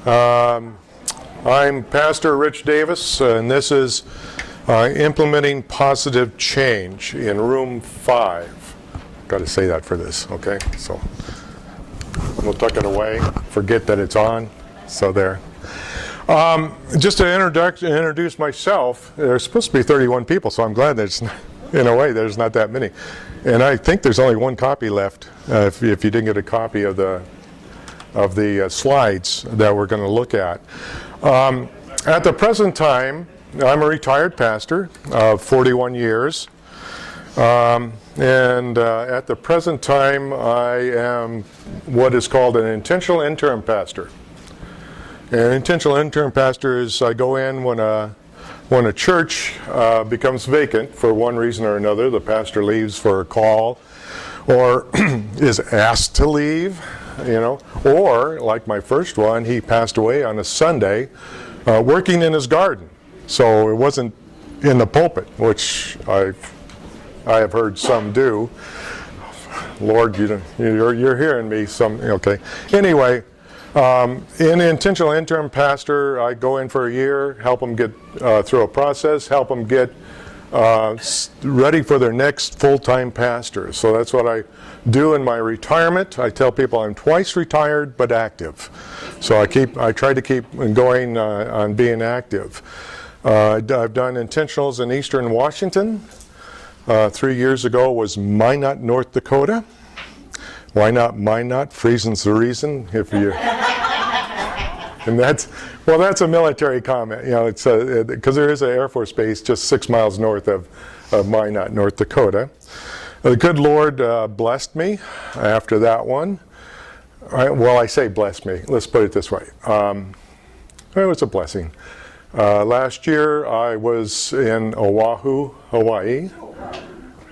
I'm Pastor Rich Davis, and this is Implementing Positive Change in Room 5. Got to say that for this, okay? So we'll tuck it away, forget that it's on, so there. Just to introduce myself, there's supposed to be 31 people, so I'm glad that it's, in a way, there's not that many. And I think there's only one copy left, if you didn't get a copy of the slides that we're going to look at. At the present time, I'm a retired pastor of 41 years. At the present time, I am what is called an intentional interim pastor. An intentional interim pastor is I go in when a church becomes vacant for one reason or another. The pastor leaves for a call or is asked to leave, or like my first one, he passed away on a Sunday working in his garden. So it wasn't in the pulpit, which I have heard some do. Lord, you're hearing me. Okay. Anyway, in intentional interim pastor, I go in for a year, help them get through a process, help them get ready for their next full-time pastor. So that's what I do in my retirement. I tell people I'm twice retired but active. So I try to keep going on being active. I've done intentionals in Eastern Washington. 3 years ago was Minot, North Dakota. Why not Minot? Freezing's the reason. If you, and that's a military comment. It's because there is an Air Force base just 6 miles north of Minot, North Dakota. The good Lord blessed me after that one. I say blessed me. Let's put it this way. It was a blessing. Last year I was in Oahu, Hawaii.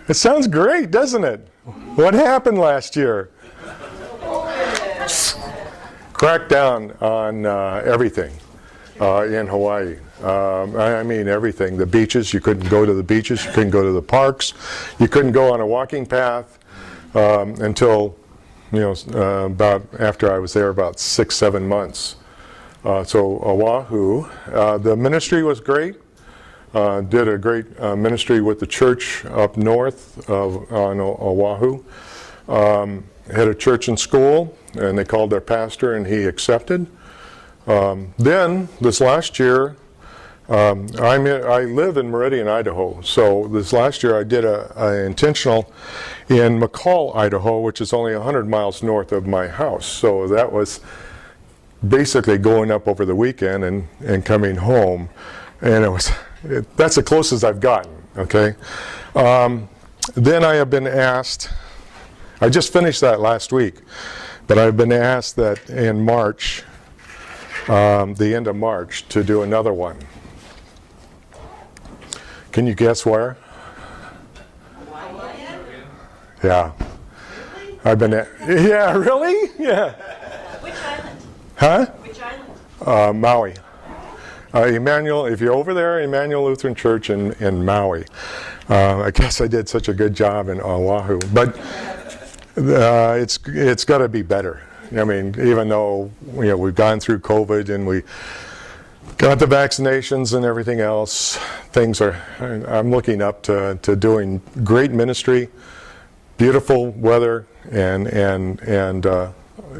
It sounds great, doesn't it? What happened last year? Cracked down on everything in Hawaii. I mean everything. The beaches, you couldn't go to the beaches, you couldn't go to the parks, you couldn't go on a walking path until about after I was there about 6-7 months. So Oahu, the ministry was great. Did a great ministry with the church up north on Oahu. Had a church and school, and they called their pastor, and he accepted. Then this last year, I live in Meridian, Idaho. So this last year I did an intentional in McCall, Idaho, which is only 100 miles north of my house. So that was basically going up over the weekend and coming home, and that's the closest I've gotten. Okay. Then I have been asked. I just finished that last week, but I've been asked that in March, the end of March, to do another one. Can you guess where? Yeah. I've been. Yeah, really? Yeah. Which island? Huh? Which island? Maui. Emmanuel, if you're over there, Emmanuel Lutheran Church in Maui. I guess I did such a good job in Oahu, but it's got to be better. I mean, even though we've gone through COVID and we got the vaccinations and everything else, I'm looking up to doing great ministry, beautiful weather, and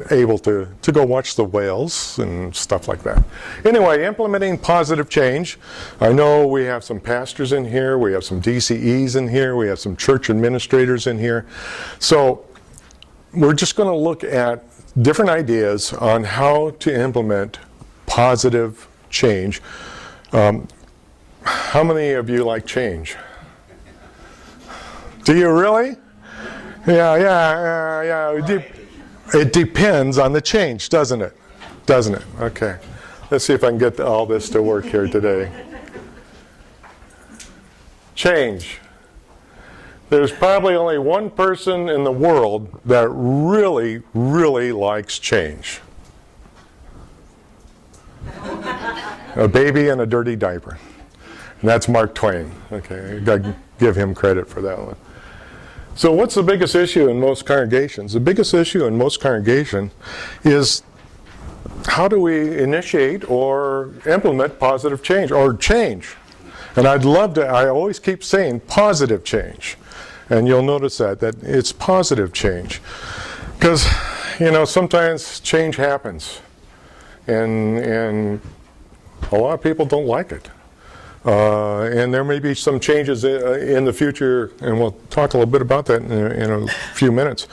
able to go watch the whales and stuff like that. Anyway, implementing positive change. I know we have some pastors in here, we have some DCEs in here, we have some church administrators in here. So we're just going to look at different ideas on how to implement positive change. How many of you like change? Do you really? Yeah. It depends on the change, doesn't it? Doesn't it? Okay. Let's see if I can get all this to work here today. Change. There's probably only one person in the world that really, really likes change. A baby in a dirty diaper. And that's Mark Twain. Okay, I've got to give him credit for that one. So what's the biggest issue in most congregations? The biggest issue in most congregations is how do we initiate or implement positive change or change? And I'd love to, I always keep saying positive change. And you'll notice that it's positive change. Because, sometimes change happens. And a lot of people don't like it. And there may be some changes in the future, and we'll talk a little bit about that in a few minutes.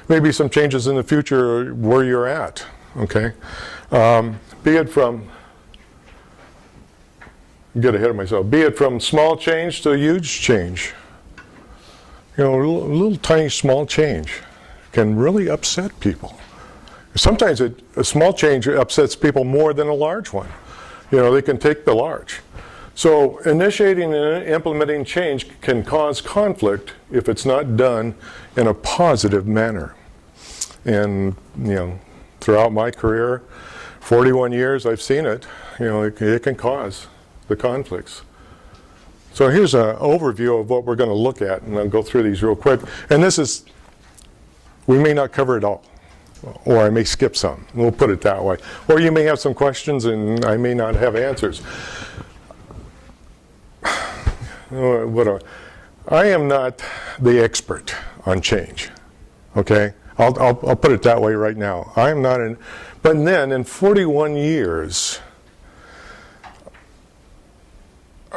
Maybe some changes in the future where you're at, okay? Be it from, get ahead of myself, be it from small change to huge change. A little tiny small change can really upset people. Sometimes a small change upsets people more than a large one. They can take the large. So initiating and implementing change can cause conflict if it's not done in a positive manner. And, throughout my career, 41 years, I've seen it. It can cause the conflicts. So here's an overview of what we're going to look at, and I'll go through these real quick. And this is, we may not cover it all, or I may skip some. We'll put it that way. Or you may have some questions and I may not have answers. I am not the expert on change, okay? I'll put it that way right now. I am not but then in 41 years,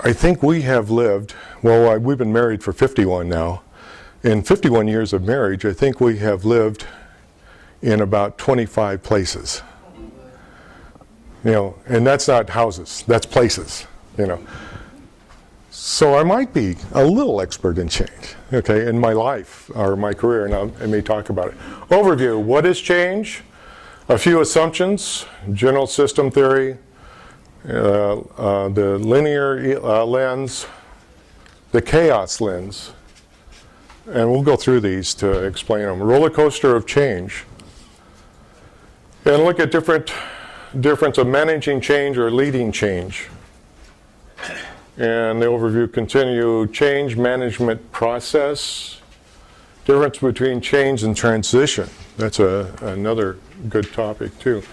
I think we have lived, we've been married for 51 now. In 51 years of marriage, I think we have lived in about 25 places. And that's not houses, that's places, So I might be a little expert in change, okay, in my life or my career, and I may talk about it. Overview, what is change? A few assumptions, general system theory, the linear lens, the chaos lens, and we'll go through these to explain them. Roller coaster of change, and look at difference of managing change or leading change. And the overview continue, change management process, difference between change and transition. That's another good topic too.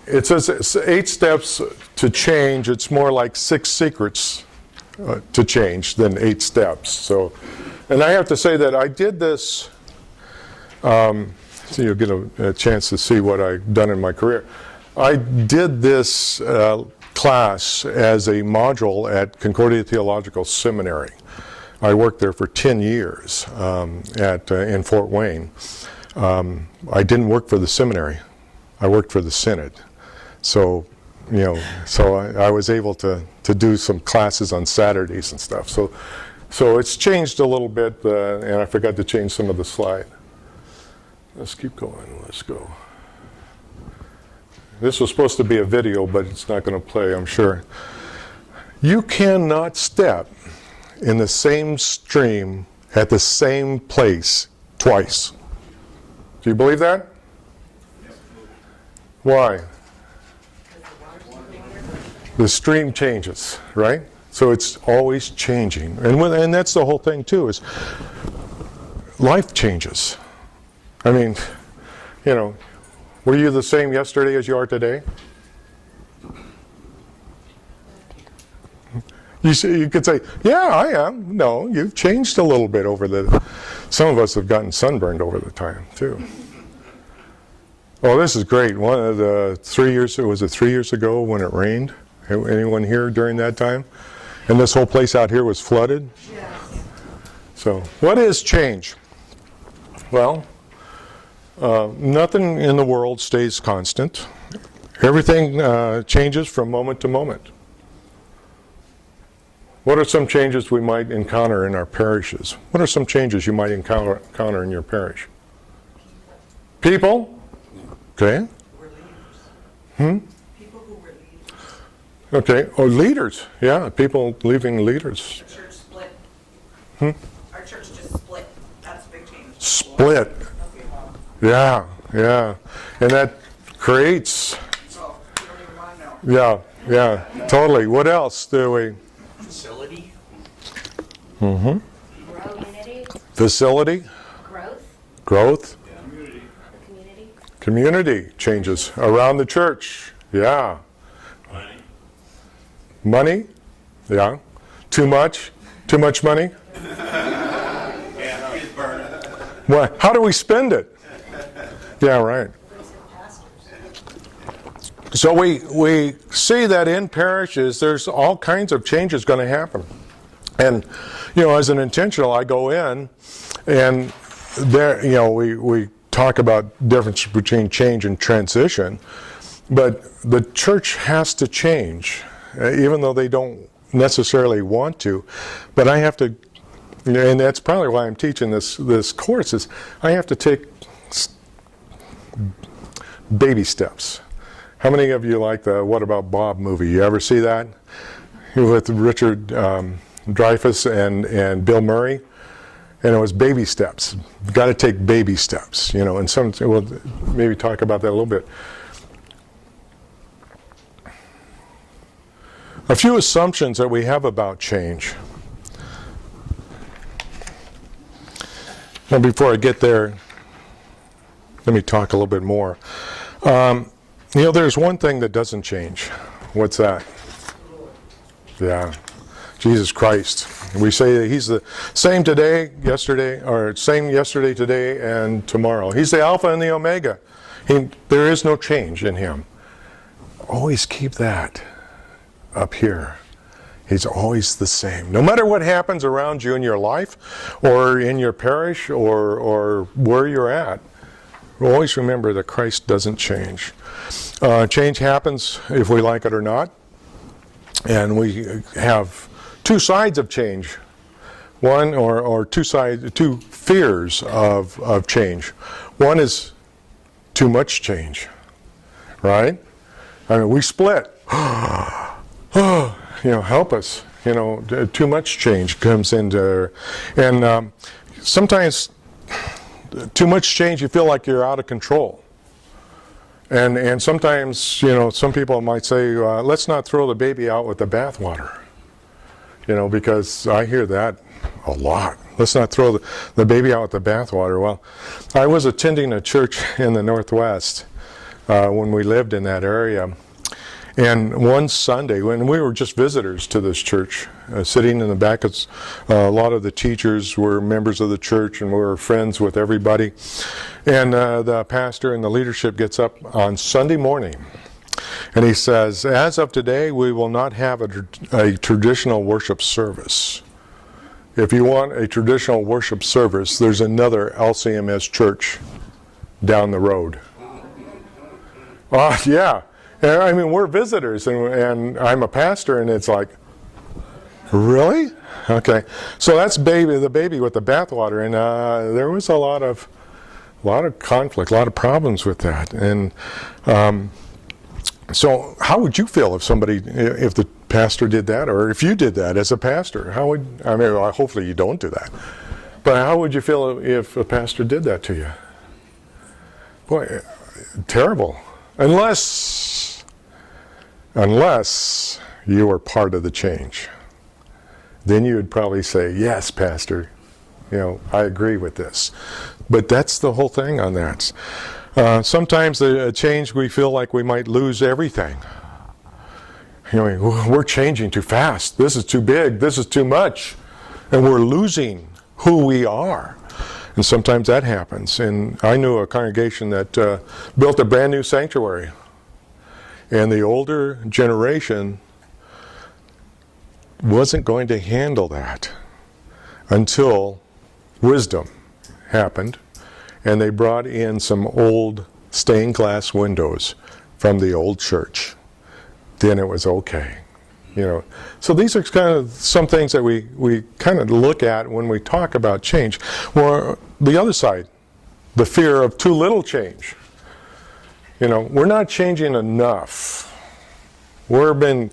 It says it's 8 steps to change. It's more like 6 secrets to change than 8 steps. So, and I have to say that I did this, so you'll get a chance to see what I've done in my career. I did this class as a module at Concordia Theological Seminary. I worked there for 10 years in Fort Wayne. I didn't work for the seminary. I worked for the synod. So, I was able to do some classes on Saturdays and stuff. So it's changed a little bit, and I forgot to change some of the slide. Let's keep going. Let's go. This was supposed to be a video, but it's not going to play, I'm sure. You cannot step in the same stream at the same place twice. Do you believe that? Why? The stream changes, right? So it's always changing. And that's the whole thing too, is life changes. I mean, were you the same yesterday as you are today? You could say, yeah, I am. No, you've changed a little bit some of us have gotten sunburned over the time too. Oh, this is great. One of the 3 years, was it 3 years ago when it rained? Anyone here during that time? And this whole place out here was flooded? Yes. So, what is change? Well, nothing in the world stays constant. Everything changes from moment to moment. What are some changes we might encounter in our parishes? What are some changes you might encounter in your parish? People? Okay. We're leaders. People who were leaders. Okay. Oh, leaders. Yeah, people leaving leaders. The church split. Our church just split. That's a big change. Split. Okay, well, Yeah. And that creates, so you don't even want to know. yeah, totally. What else do we? Facility. Community. Facility. Growth. Growth. Community. Community changes around the church. Yeah. Money. Money? Yeah. Too much? Too much money? Yeah, he's burning. What? How do we spend it? Yeah, right. So we see that in parishes, there's all kinds of changes going to happen. And, as an intentional, I go in, and there, we talk about difference between change and transition, but the church has to change, even though they don't necessarily want to. But I have to, and that's probably why I'm teaching this course, is I have to take baby steps. How many of you like the What About Bob movie? You ever see that? With Richard Dreyfuss and Bill Murray? And it was baby steps. You've got to take baby steps, and we'll maybe talk about that a little bit. A few assumptions that we have about change. Now, before I get there, let me talk a little bit more. There's one thing that doesn't change. What's that? Yeah, Jesus Christ. We say that He's the same today, yesterday, or same yesterday, today, and tomorrow. He's the Alpha and the Omega. There is no change in Him. Always keep that up here. He's always the same. No matter what happens around you in your life, or in your parish, or where you're at, always remember that Christ doesn't change. Change happens if we like it or not. And we have two sides of change. One or two fears of change. One is too much change. Right? I mean, we split. Help us. Too much change comes into, and sometimes too much change, you feel like you're out of control. And sometimes, some people might say, let's not throw the baby out with the bathwater. Because I hear that a lot. Let's not throw the baby out with the bathwater. Well, I was attending a church in the Northwest when we lived in that area. And one Sunday, when we were just visitors to this church, sitting in the back, a lot of the teachers were members of the church, and we were friends with everybody. And the pastor and the leadership gets up on Sunday morning, and he says, as of today, we will not have a traditional worship service. If you want a traditional worship service, there's another LCMS church down the road. Yeah. I mean, we're visitors, and I'm a pastor, and it's like, really? Okay. So that's the baby with the bathwater, and there was a lot of conflict, a lot of problems with that. And so how would you feel if the pastor did that, or if you did that as a pastor? Hopefully you don't do that. But how would you feel if a pastor did that to you? Boy, terrible. Unless you were part of the change. Then you would probably say, yes, Pastor, I agree with this. But that's the whole thing on that. Sometimes the change, we feel like we might lose everything. We're changing too fast. This is too big. This is too much. And we're losing who we are. And sometimes that happens. And I knew a congregation that built a brand new sanctuary. And the older generation wasn't going to handle that until wisdom happened, and they brought in some old stained glass windows from the old church. Then it was okay. So these are kind of some things that we kind of look at when we talk about change. Or the other side, the fear of too little change. We're not changing enough. We've been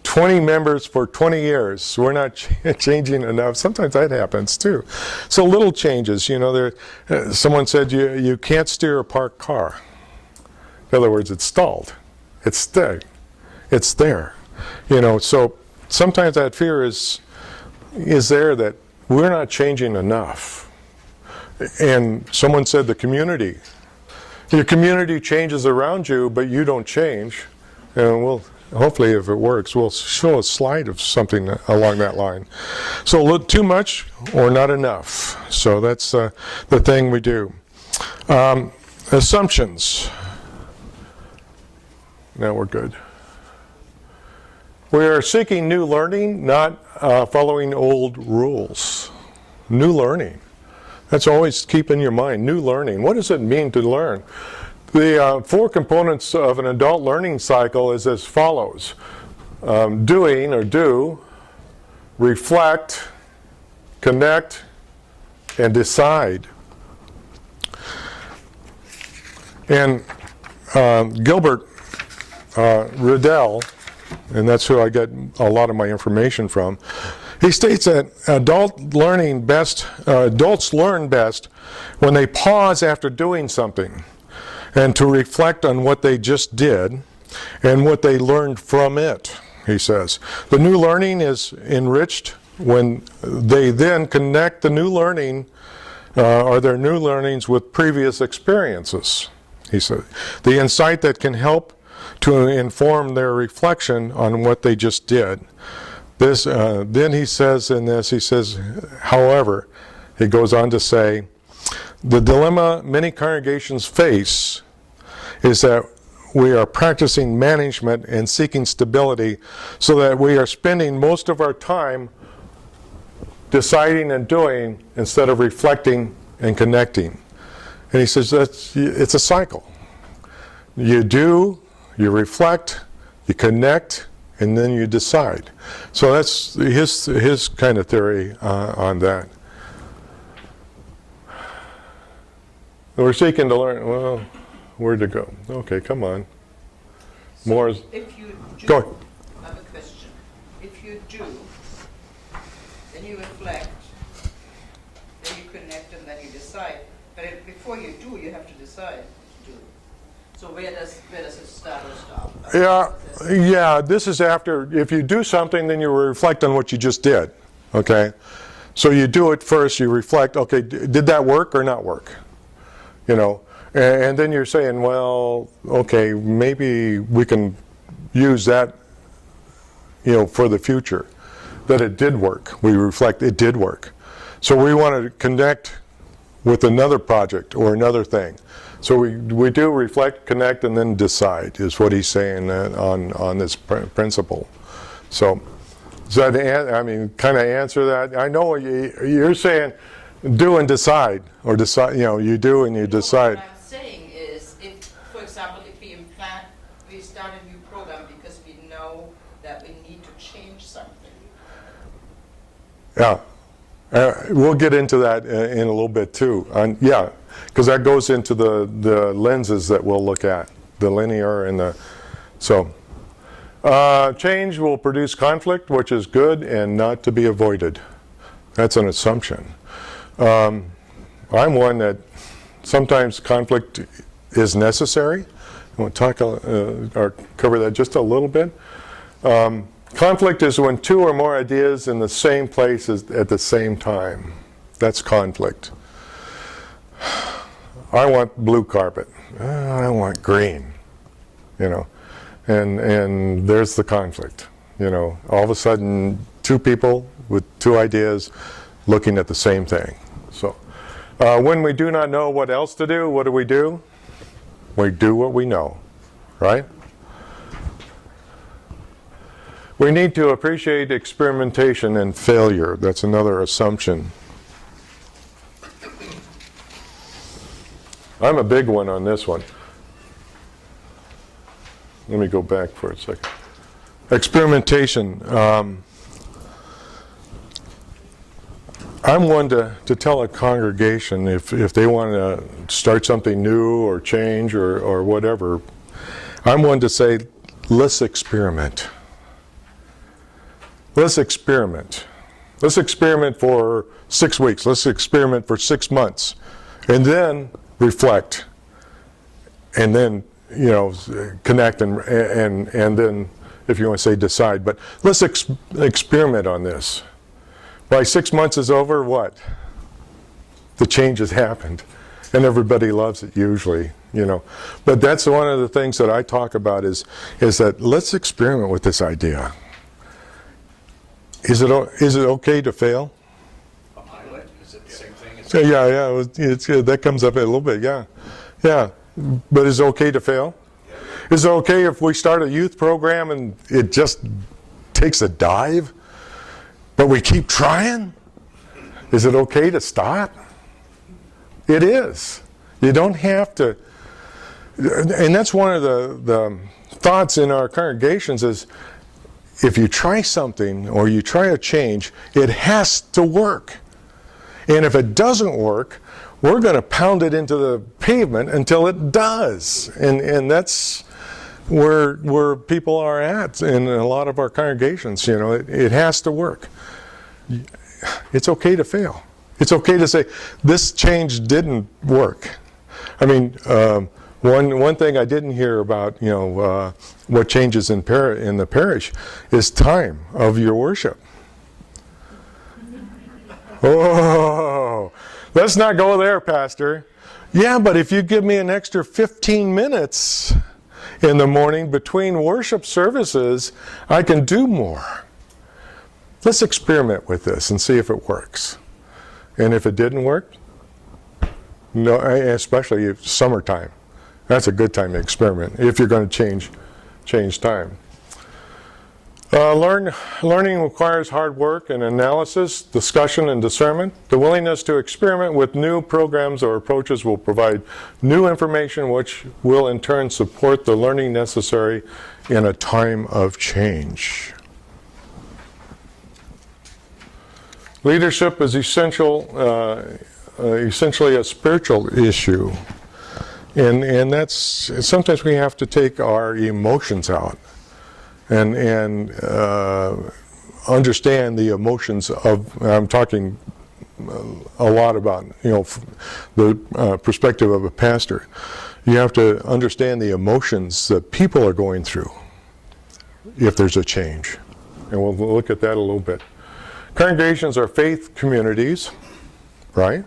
20 members for 20 years. We're not changing enough. Sometimes that happens too. So little changes. Someone said you can't steer a parked car. In other words, it's stalled. It's there. It's there. So sometimes that fear is there that we're not changing enough. And someone said the community your community changes around you, but you don't change. And we'll, hopefully if it works, we'll show a slide of something along that line. So look, too much or not enough. So that's the thing we do. Assumptions. Now we're good. We are seeking new learning, not following old rules. New learning. That's always keep in your mind. New learning. What does it mean to learn? The 4 components of an adult learning cycle is as follows. Doing or do, reflect, connect, and decide. And Gilbert Riddell, and that's who I get a lot of my information from, he states that adults learn best when they pause after doing something and to reflect on what they just did and what they learned from it, he says. The new learning is enriched when they then connect the new learning or their new learnings with previous experiences, he said. The insight that can help to inform their reflection on what they just did. This, then he says in this, he says, however, he goes on to say, the dilemma many congregations face is that we are practicing management and seeking stability so that we are spending most of our time deciding and doing instead of reflecting and connecting. And he says it's a cycle. You do, you reflect, you connect, and then you decide. So that's his kind of theory on that. We're seeking to learn, well, where'd it go? Okay, come on. So More. if you do, Go ahead. I have a question. If you do, then you reflect, then you connect, and then you decide. But before you do, you have to decide to do. So where does it start or stop? Yeah, this is after, if you do something, then you reflect on what you just did, okay? So you do it first, you reflect, okay, did that work or not work? You know, and then you're saying, well, okay, maybe we can use that, you know, for the future, that it did work. We reflect, it did work. So we want to connect with another project or another thing. So we do reflect, connect, and then decide, is what he's saying on this principle. So does that, I mean, kind of answer that? I know you're saying do and decide, or decide, you know, you do and you decide. What I'm saying is, if, for example, if we start a new program because we know that we need to change something. Yeah, we'll get into that in a little bit too. Yeah, because that goes into the lenses that we'll look at, the linear and the, so. Change will produce conflict, which is good and not to be avoided. That's an assumption. I'm one that sometimes conflict is necessary. I want to talk or cover that just a little bit. Conflict is when 2 or more ideas in the same place at the same time. That's conflict. I want blue carpet. I want green. You know, and there's the conflict. You know, all of a sudden, 2 people with 2 ideas looking at the same thing. So, when we do not know what else to do, what do? We do what we know, right? We need to appreciate experimentation and failure. That's another assumption. I'm a big one on this one. Let me go back for a second. Experimentation. I'm one to tell a congregation if they want to start something new or change or whatever, I'm one to say, let's experiment. Let's experiment. Let's experiment for 6 weeks. Let's experiment for 6 months. And then reflect. And then, you know, connect and then, if you want to say decide. But let's experiment on this. By 6 months is over, what? The change has happened. And everybody loves it usually. But that's one of the things that I talk about is that let's experiment with this idea. Is it okay to fail? Is it the same thing? So, yeah, that comes up a little bit, yeah. But is it okay to fail? Is it okay if we start a youth program and it just takes a dive, but we keep trying? Is it okay to stop? It is. You don't have to. And that's one of the thoughts in our congregations is if you try something or you try a change, it has to work. And if it doesn't work, we're going to pound it into the pavement until it does. And that's where people are at in a lot of our congregations. It has to work. It's okay to fail. It's okay to say, this change didn't work. I mean, one thing I didn't hear about, what changes in the parish is time of your worship. Oh, let's not go there, Pastor. Yeah, but if you give me an extra 15 minutes in the morning between worship services, I can do more. Let's experiment with this and see if it works. And if it didn't work, no, especially if summertime, that's a good time to experiment if you're going to change time. Learning requires hard work and analysis, discussion, and discernment. The willingness to experiment with new programs or approaches will provide new information which will in turn support the learning necessary in a time of change. Leadership is essentially a spiritual issue. And that's, sometimes we have to take our emotions out and understand the emotions of, I'm talking a lot about, the perspective of a pastor. You have to understand the emotions that people are going through if there's a change. And we'll look at that a little bit. Congregations are faith communities, right?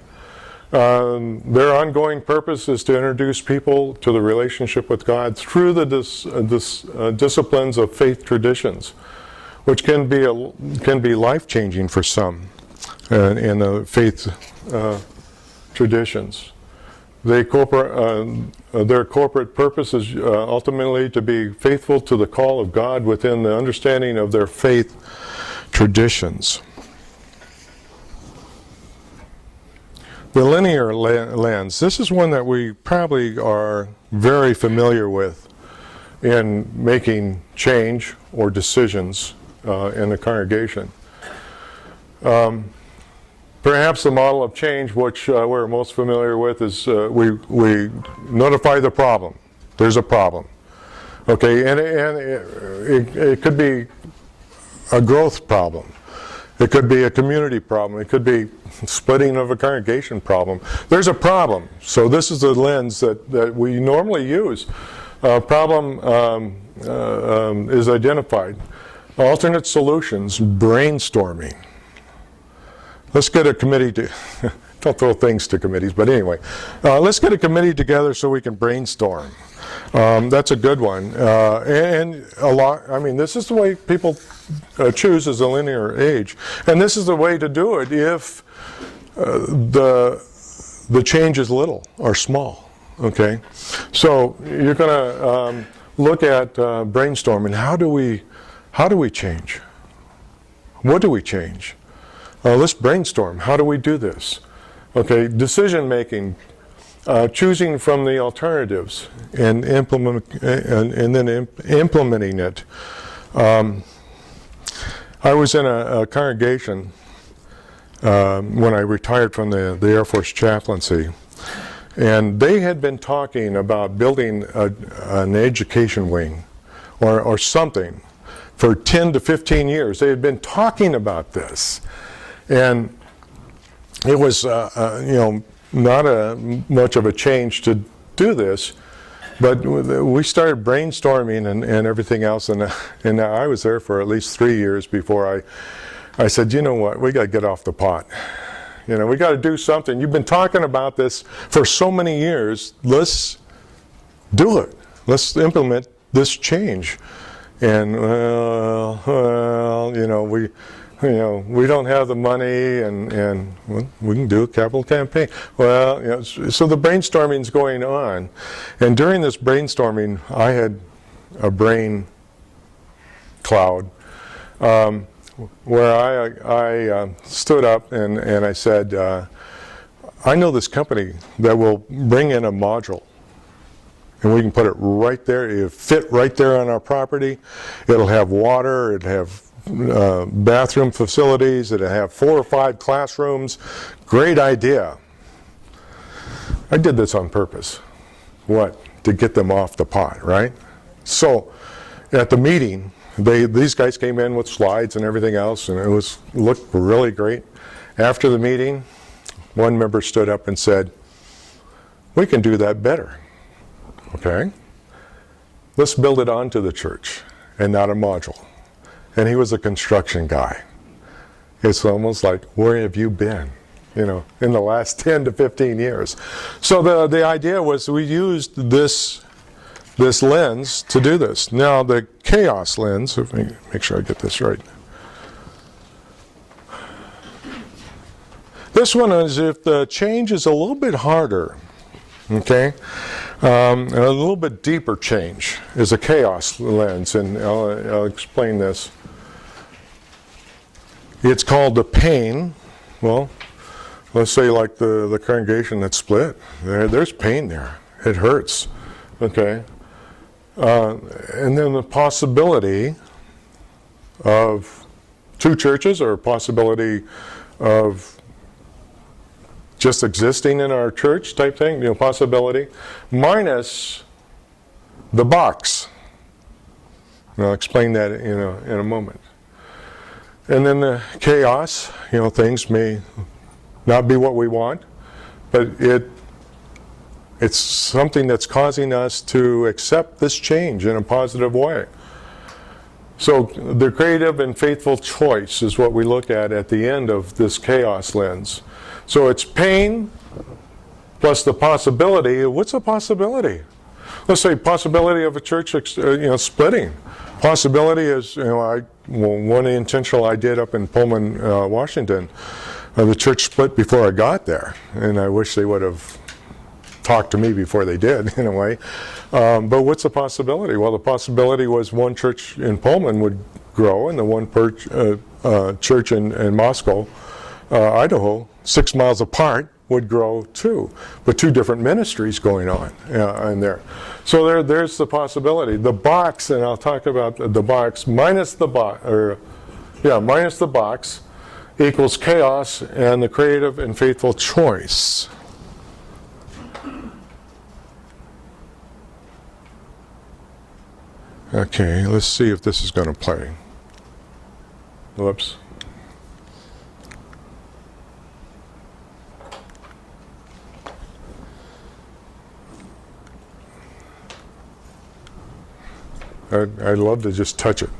Their ongoing purpose is to introduce people to the relationship with God through the disciplines of faith traditions, which can be life-changing for some in the faith traditions. Their corporate purpose is ultimately to be faithful to the call of God within the understanding of their faith traditions. The linear lens, this is one that we probably are very familiar with in making change or decisions in the congregation. Perhaps the model of change which we're most familiar with is we notify the problem. There's a problem. Okay, and it could be a growth problem. It could be a community problem. It could be splitting of a congregation problem. There's a problem. So this is the lens that we normally use. Problem is identified. Alternate solutions, brainstorming. Let's get a committee to, don't throw things to committees, but anyway. Let's get a committee together so we can brainstorm. That's a good one. And a lot, I mean, this is the way people choose as a linear age. And this is the way to do it if the change is little or small. Okay? So you're going to look at brainstorming. How do we change? What do we change? Let's brainstorm. How do we do this? Okay, decision making. Choosing from the alternatives and then implementing it. I was in a congregation when I retired from the Air Force chaplaincy, and they had been talking about building an education wing or something for 10 to 15 years. They had been talking about this, and it was not much of a change to do this, but we started brainstorming and everything else, and I was there for at least 3 years before I said, you know what, we got to get off the pot. We got to do something. You've been talking about this for so many years. Let's do it. Let's implement this change. And we don't have the money, and well, we can do a capital campaign. Well, so the brainstorming's going on, and during this brainstorming, I had a brain cloud where I stood up and I said, I know this company that will bring in a module. And we can put it right there. It'll fit right there on our property. It'll have water. It'll have bathroom facilities. It'll have 4 or 5 classrooms. Great idea. I did this on purpose. What? To get them off the pot, right? So at the meeting, these guys came in with slides and everything else, and it looked really great. After the meeting, one member stood up and said, "We can do that better." Okay, let's build it onto the church and not a module. And he was a construction guy. It's almost like, where have you been, in the last 10 to 15 years? So the idea was we used this lens to do this. Now the chaos lens, let me make sure I get this right. This one is if the change is a little bit harder, okay? A little bit deeper change is a chaos lens, and I'll explain this. It's called the pain. Well, let's say like the congregation that's split. There's pain there. It hurts. Okay. And then the possibility of 2 churches, or a possibility of just existing in our church type thing, possibility, minus the box. And I'll explain that in a moment. And then the chaos, things may not be what we want, but it's something that's causing us to accept this change in a positive way. So the creative and faithful choice is what we look at the end of this chaos lens. So it's pain plus the possibility. What's a possibility? Let's say possibility of a church splitting. Possibility is, one intentional I did up in Pullman, Washington. The church split before I got there, and I wish they would have talked to me before they did, in a way. But what's the possibility? Well, the possibility was one church in Pullman would grow, and the one church in Moscow, Idaho, 6 miles apart, would grow too, but 2 different ministries going on in there. So there's the possibility. The box, and I'll talk about the box, minus the box equals chaos and the creative and faithful choice. Okay, let's see if this is going to play. Whoops. I'd love to just touch it.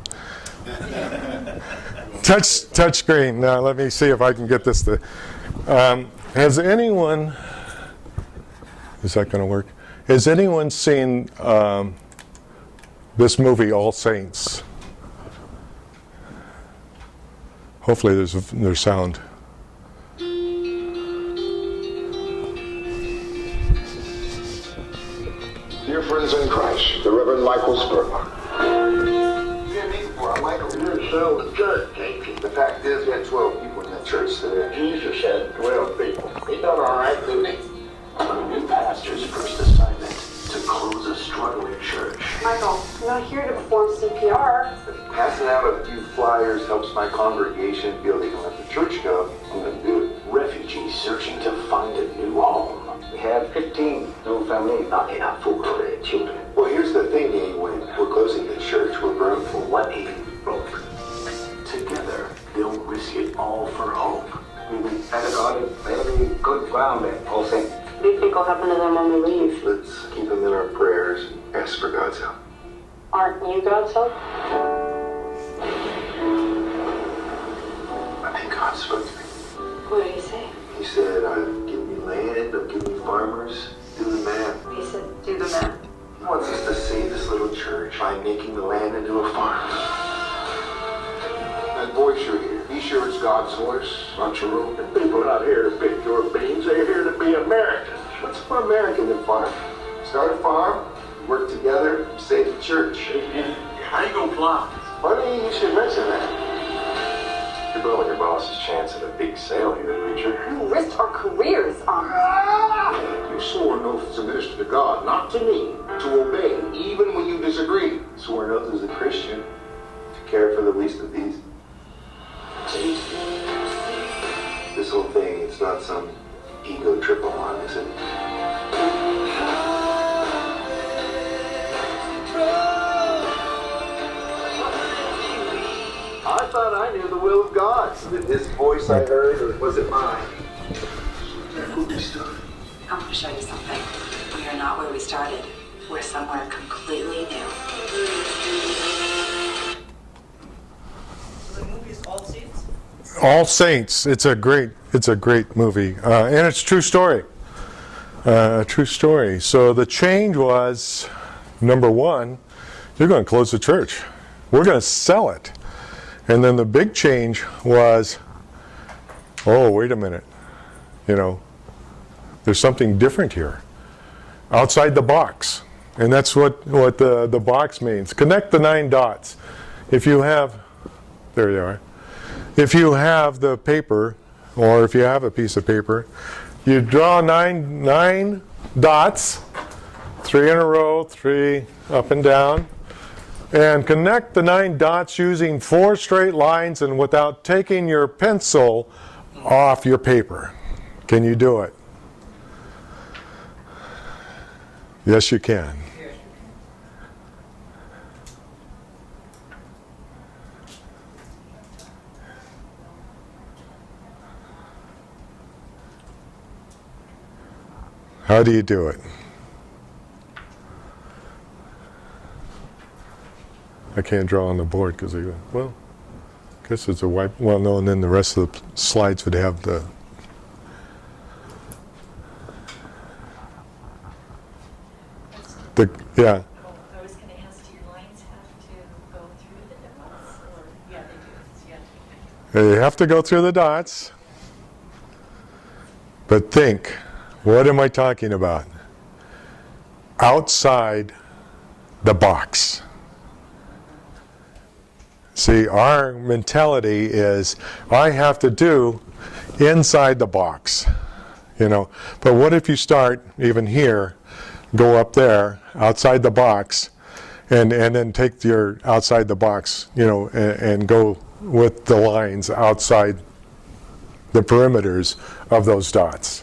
touch screen. Now let me see if I can get this to. Has anyone? Is that going to work? Has anyone seen this movie, All Saints? Hopefully there's sound. Dear friends in Christ, the Reverend Michael Spurlock. Well, Michael, you're so the church, ain't you? The fact is, we had 12 people in that church today. Jesus said 12 people. He done all right, didn't he? I'm a new pastor's first assignment to close a struggling church. Michael, I'm not here to perform CPR. If passing out a few flyers helps my congregation feel they can let the church go, I'm going to do it. Refugees searching to find a new home. We have 15 no family, Not enough food for their children. Well, here's the thing, Dean. When we're closing the church, we're grown for What a rope. Together, they'll risk it all for hope. We had it on a very good ground at All Saints. What do you think will happen to them when we leave? Let's keep them in our prayers and ask for God's help. Aren't you God's help? I think God spoke to me. What did he say? He said, give me land, or give me farmers, do the math. He said, do the math. wants us to save this little church by making the land into a farm. That voice you hear, you sure it's God's voice? Bunch of room. The people are not here to pick your beans. They're here to be Americans. What's more American than farming? Start a farm, work together, save the church. How you gonna plow? Funny you should mention that. You're blowing your boss's chance at a big sale here, preacher. You risked our careers on. You swore an oath to minister to God, not to me, to obey, even when you disagree. Swore an oath as a Christian to care for the least of these. This whole thing, it's not some ego trip I'm on, is it? I thought I knew the will of God. Did this voice I heard, or was it mine? Who we started? I'm going to show you something. We are not where we started. We're somewhere completely new. So the movie's All Saints? All Saints. It's a great movie, and it's a true story. A true story. So the change was, number one, you're going to close the church. We're going to sell it. And then the big change was, oh, wait a minute. You know, there's something different here. Outside the box. And that's what the box means. Connect the 9 dots. If you have, there you are. If you have the paper, or if you have a piece of paper, you draw nine dots, 3 in a row, 3 up and down, and connect the 9 dots using 4 straight lines and without taking your pencil off your paper. Can you do it? Yes, you can. How do you do it? I can't draw on the board because I go, well, I guess it's a wipe. Well, no, and then the rest of the slides would have the. Yeah. I was going to ask, do your lines have to go through the dots? Or, yeah, they do. Yeah. You have to go through the dots. But think, what am I talking about? Outside the box. See, our mentality is, I have to do inside the box, you know. But what if you start even here, go up there, outside the box, and then take your outside the box, you know, and go with the lines outside the perimeters of those dots.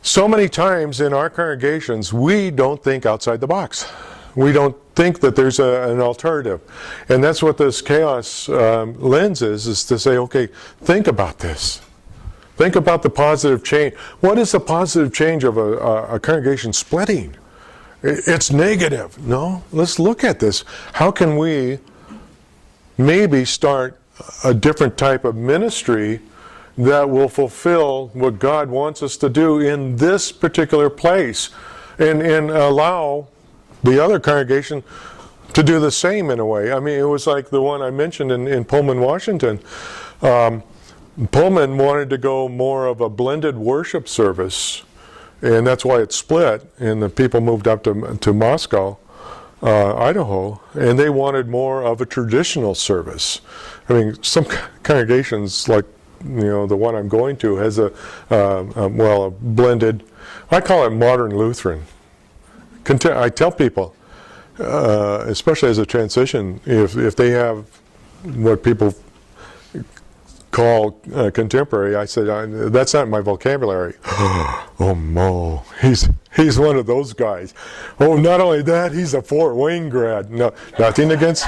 So many times in our congregations, we don't think outside the box. We don't think that there's an alternative. And that's what this chaos lens is to say, okay, think about this. Think about the positive change. What is the positive change of a congregation splitting? It's negative. No, let's look at this. How can we maybe start a different type of ministry that will fulfill what God wants us to do in this particular place, and allow the other congregation to do the same in a way. I mean, it was like the one I mentioned in Pullman, Washington. Pullman wanted to go more of a blended worship service, and that's why it split, and the people moved up to Moscow, Idaho, and they wanted more of a traditional service. I mean, some congregations, like, you know, the one I'm going to, has a blended, I call it modern Lutheran. I tell people, especially as a transition, if they have what people call contemporary, I said, that's not my vocabulary. Oh, Mo, he's one of those guys. Oh, not only that, he's a Fort Wayne grad. No, nothing against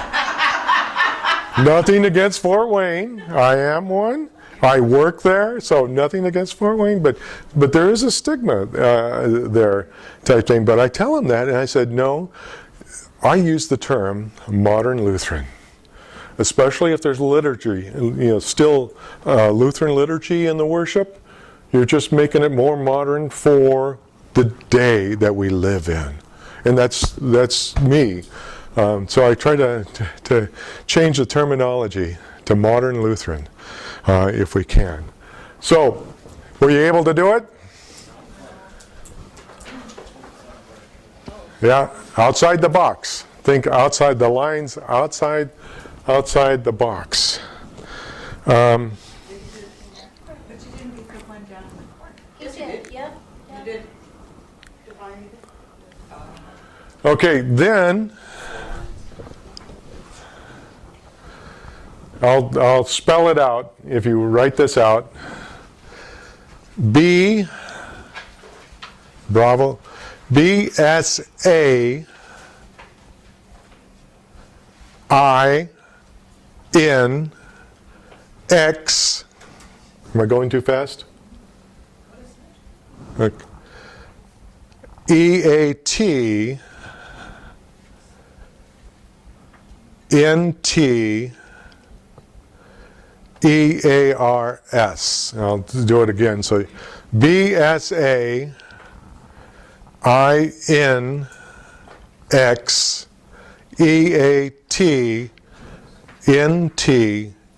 Fort Wayne. I am one. I work there, so nothing against Fort Wayne, but there is a stigma there type thing. But I tell them that, and I said, no, I use the term modern Lutheran, especially if there's liturgy, you know, still Lutheran liturgy in the worship. You're just making it more modern for the day that we live in. and that's me. So I try to change the terminology to modern Lutheran, if we can. So, were you able to do it? Yeah, outside the box. Think outside the lines, outside the box. But you didn't get the one down in the corner. Yes, you did. Yep. You did. Define it. Okay, then I'll spell it out if you write this out. B, bravo, BSA I N X. Am I going too fast? Okay. EAT NT EARS. I'll do it again. So BSA INX EAT NT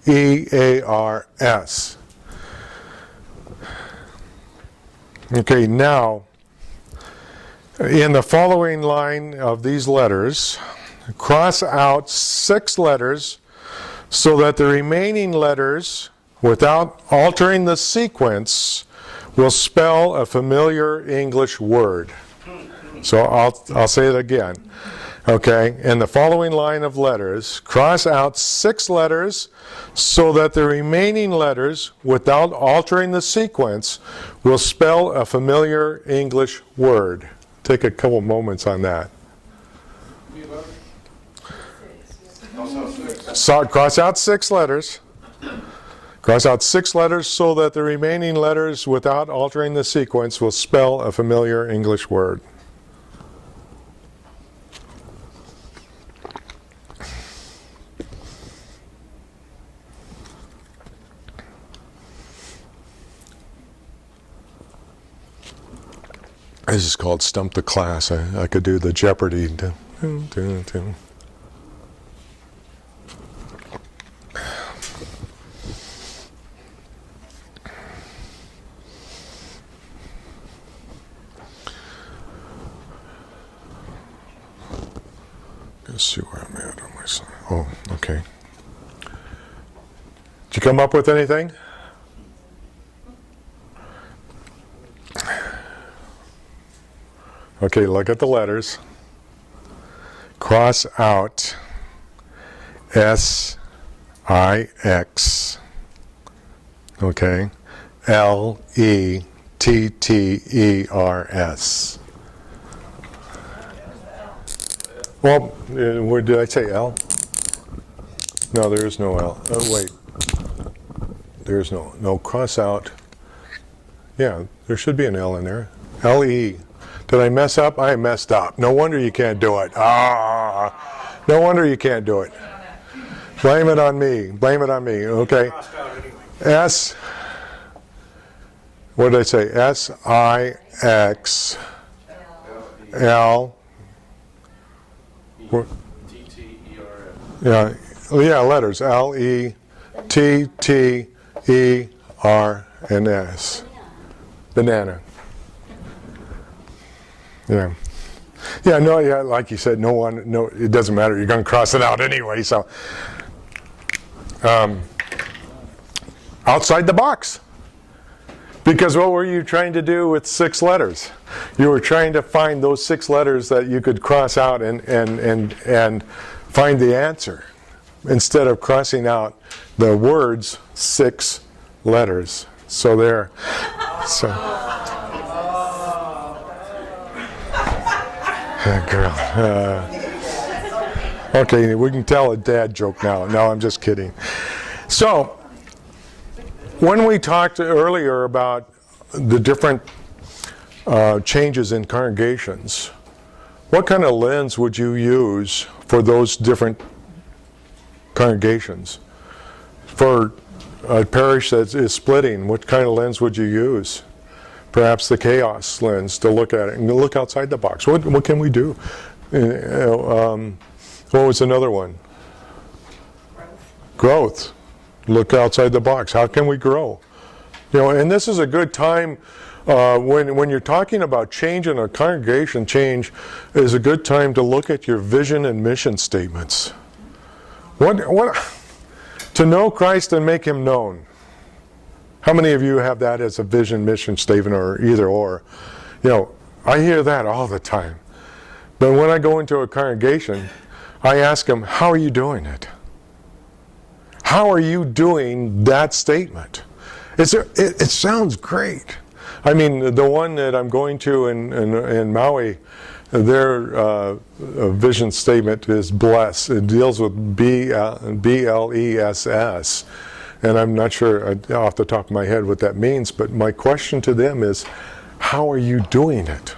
EARS. Okay, now in the following line of these letters, cross out 6 letters so that the remaining letters, without altering the sequence, will spell a familiar English word. So I'll say it again. Okay, in the following line of letters, cross out 6 letters so that the remaining letters, without altering the sequence, will spell a familiar English word. Take a couple moments on that. So cross out 6 letters. Cross out 6 letters so that the remaining letters, without altering the sequence, will spell a familiar English word. This is called Stump the Class. I could do the Jeopardy. Let's see where I'm at on my slide. Oh, okay. Did you come up with anything? Okay, look at the letters. Cross out S-I-X, okay, L-E-T-T-E-R-S. Well, where did I say L? No, there is no L. Oh, wait. There's no cross out. Yeah, there should be an L in there. L-E. Did I mess up? I messed up. No wonder you can't do it. No wonder you can't do it. Blame it on me. Blame it on me. Okay. S. What did I say? S-I-X L. Yeah, letters. L-E-T-T-E-R-N-S. Banana. Yeah. Yeah, no, yeah, like you said, no, it doesn't matter. You're going to cross it out anyway, so. Outside the box. Because what were you trying to do with 6 letters? You were trying to find those 6 letters that you could cross out and find the answer, instead of crossing out the words 6 letters. So there. So. Girl. Okay, we can tell a dad joke now. No, I'm just kidding. So, when we talked earlier about the different changes in congregations, what kind of lens would you use for those different congregations? For a parish that is splitting, what kind of lens would you use? perhaps the chaos lens to look at it and look outside the box. What can we do? What was another one? Growth. Look outside the box. How can we grow? And this is a good time when you're talking about change in a congregation. Change is a good time to look at your vision and mission statements. What to know Christ and make Him known. How many of you have that as a vision, mission statement, or either or? I hear that all the time. But when I go into a congregation, I ask them, how are you doing it? How are you doing that statement? It sounds great. I mean, the one that I'm going to in Maui, their vision statement is bless. It deals with BLESS. And I'm not sure off the top of my head what that means, but my question to them is, how are you doing it?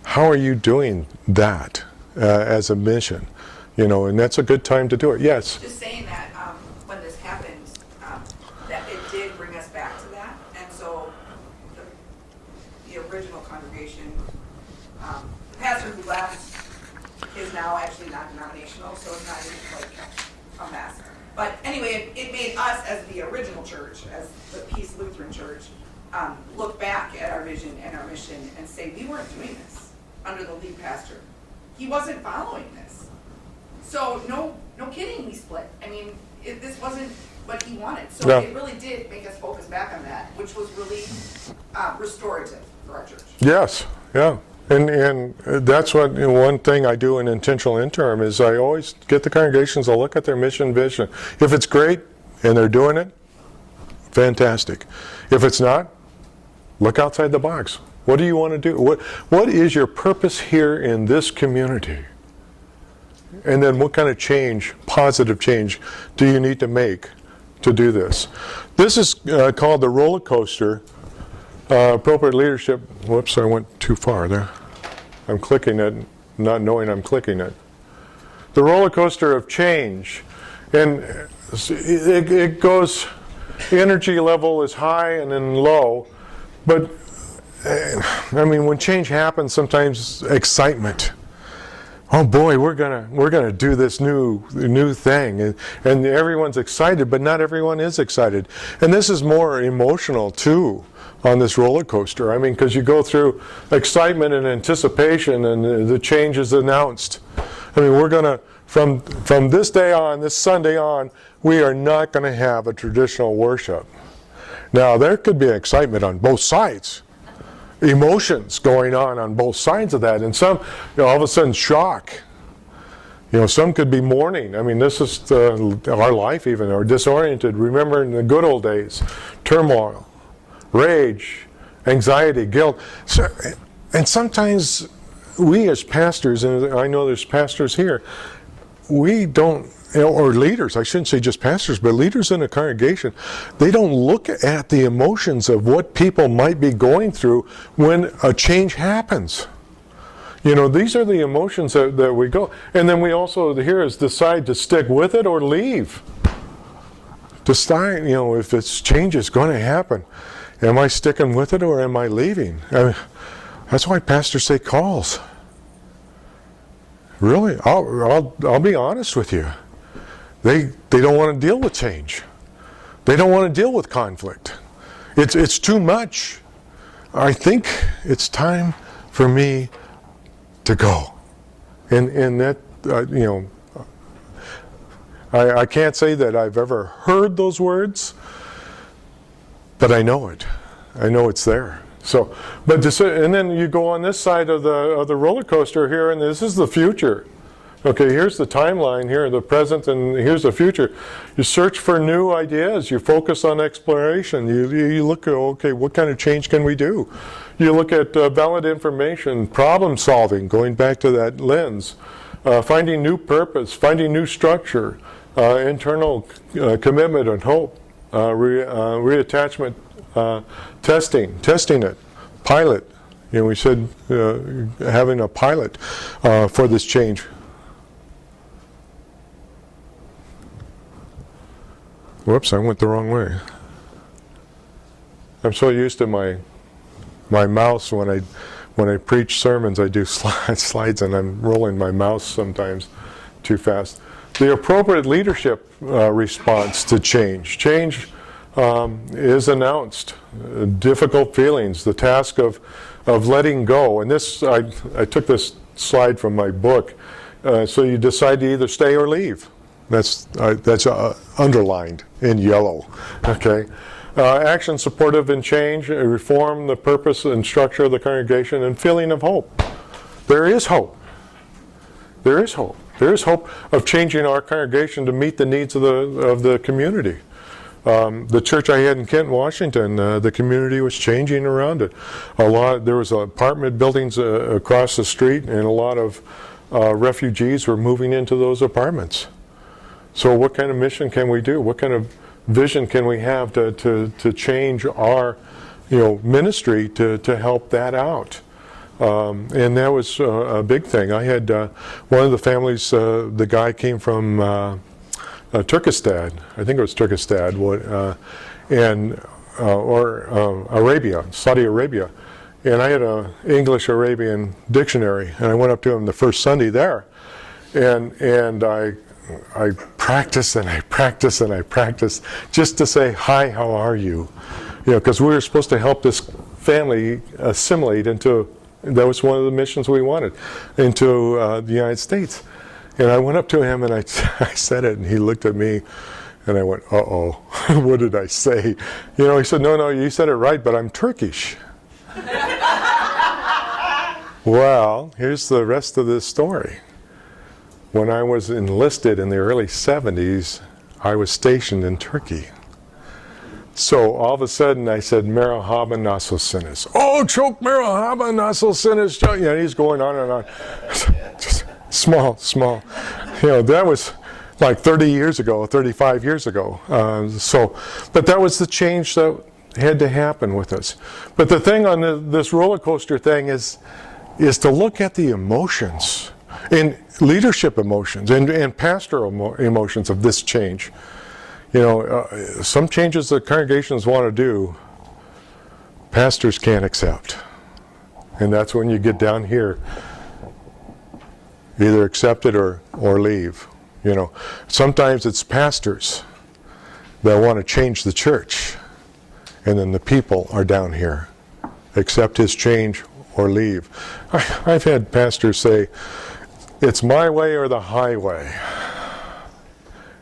How are you doing that as a mission? And that's a good time to do it. Yes? Just saying that when this happened, that it did bring us back to that. And so the original congregation, the pastor who left is now actually not denominational, so it's not even like a mess. But anyway, it made us as the original church, as the Peace Lutheran Church, look back at our vision and our mission and say, we weren't doing this under the lead pastor. He wasn't following this. So no kidding, we split. I mean, this wasn't what he wanted. So It really did make us focus back on that, which was really restorative for our church. Yes, yeah. And that's what one thing I do in intentional interim is I always get the congregations to look at their mission vision. If it's great and they're doing it, fantastic. If it's not, look outside the box. What do you want to do? What is your purpose here in this community? And then what kind of change, positive change, do you need to make to do this? This is called the roller coaster. Appropriate leadership. Whoops, I went too far there. I'm clicking it, not knowing I'm clicking it. The roller coaster of change. And it goes, energy level is high and then low. But, I mean, when change happens, sometimes excitement. Oh boy, we're gonna do this new thing, and everyone's excited, but not everyone is excited. And this is more emotional too on this roller coaster. I mean, because you go through excitement and anticipation, and the change is announced. I mean, we're gonna from this day on, this Sunday on, we are not going to have a traditional worship. Now, there could be excitement on both sides. Emotions going on both sides of that, and some, all of a sudden, shock. Some could be mourning. I mean, this is our life even, or disoriented. Remember in the good old days, turmoil, rage, anxiety, guilt. So, and sometimes we as pastors, and I know there's pastors here, we don't, or leaders, I shouldn't say just pastors, but leaders in a congregation, they don't look at the emotions of what people might be going through when a change happens. These are the emotions that we go. And then we also here is decide to stick with it or leave. Decide, if this change is going to happen, am I sticking with it or am I leaving? I mean, that's why pastors say calls. Really, I'll be honest with you. They don't want to deal with change. They don't want to deal with conflict. It's too much. I think it's time for me to go. And that, I can't say that I've ever heard those words, but I know it. I know it's there. So, and then you go on this side of the roller coaster here, and this is the future. Okay, here's the timeline, here the present, and here's the future. You search for new ideas. You focus on exploration. You look at, okay, what kind of change can we do? You look at valid information, problem solving, going back to that lens, finding new purpose, finding new structure, internal commitment and hope, reattachment, testing it, pilot. We said having a pilot for this change. Whoops, I went the wrong way. I'm so used to my my mouse when I preach sermons. I do slides and I'm rolling my mouse sometimes too fast. The appropriate leadership response to change. Change is announced. Difficult feelings, the task of letting go. And this, I took this slide from my book. So you decide to either stay or leave. That's underlined in yellow. Okay. Action supportive in change, reform the purpose and structure of the congregation, and feeling of hope. There is hope. There is hope. There is hope of changing our congregation to meet the needs of the community. The church I had in Kent, Washington, the community was changing around it. There was apartment buildings across the street, and a lot of refugees were moving into those apartments. So what kind of mission can we do? What kind of vision can we have to change our ministry to help that out? And that was a big thing. I had one of the families, the guy came from Turkestan, I think it was Turkestan, or Arabia, Saudi Arabia. And I had an English-Arabian dictionary, and I went up to him the first Sunday there, and I practiced and I practiced and I practiced just to say, "Hi, how are you?" Because we were supposed to help this family assimilate into, that was one of the missions we wanted, into the United States. And I went up to him and I said it, and he looked at me, and I went, "Uh-oh, what did I say?" He said, "No, you said it right, but I'm Turkish." Well, here's the rest of this story. When I was enlisted in the early 70s, I was stationed in Turkey. So all of a sudden I said, "Merhaba nasılsınız?" "Oh, çok merhaba nasılsınız?" He's going on and on. Just small. That was like 30 years ago, 35 years ago. But that was the change that had to happen with us. But the thing on this roller coaster thing is to look at the emotions, and leadership emotions, and pastoral emotions of this change. Some changes that congregations want to do, pastors can't accept. And that's when you get down here. Either accept it or leave. Sometimes it's pastors that want to change the church, and then the people are down here. Accept his change or leave. I've had pastors say, "It's my way or the highway."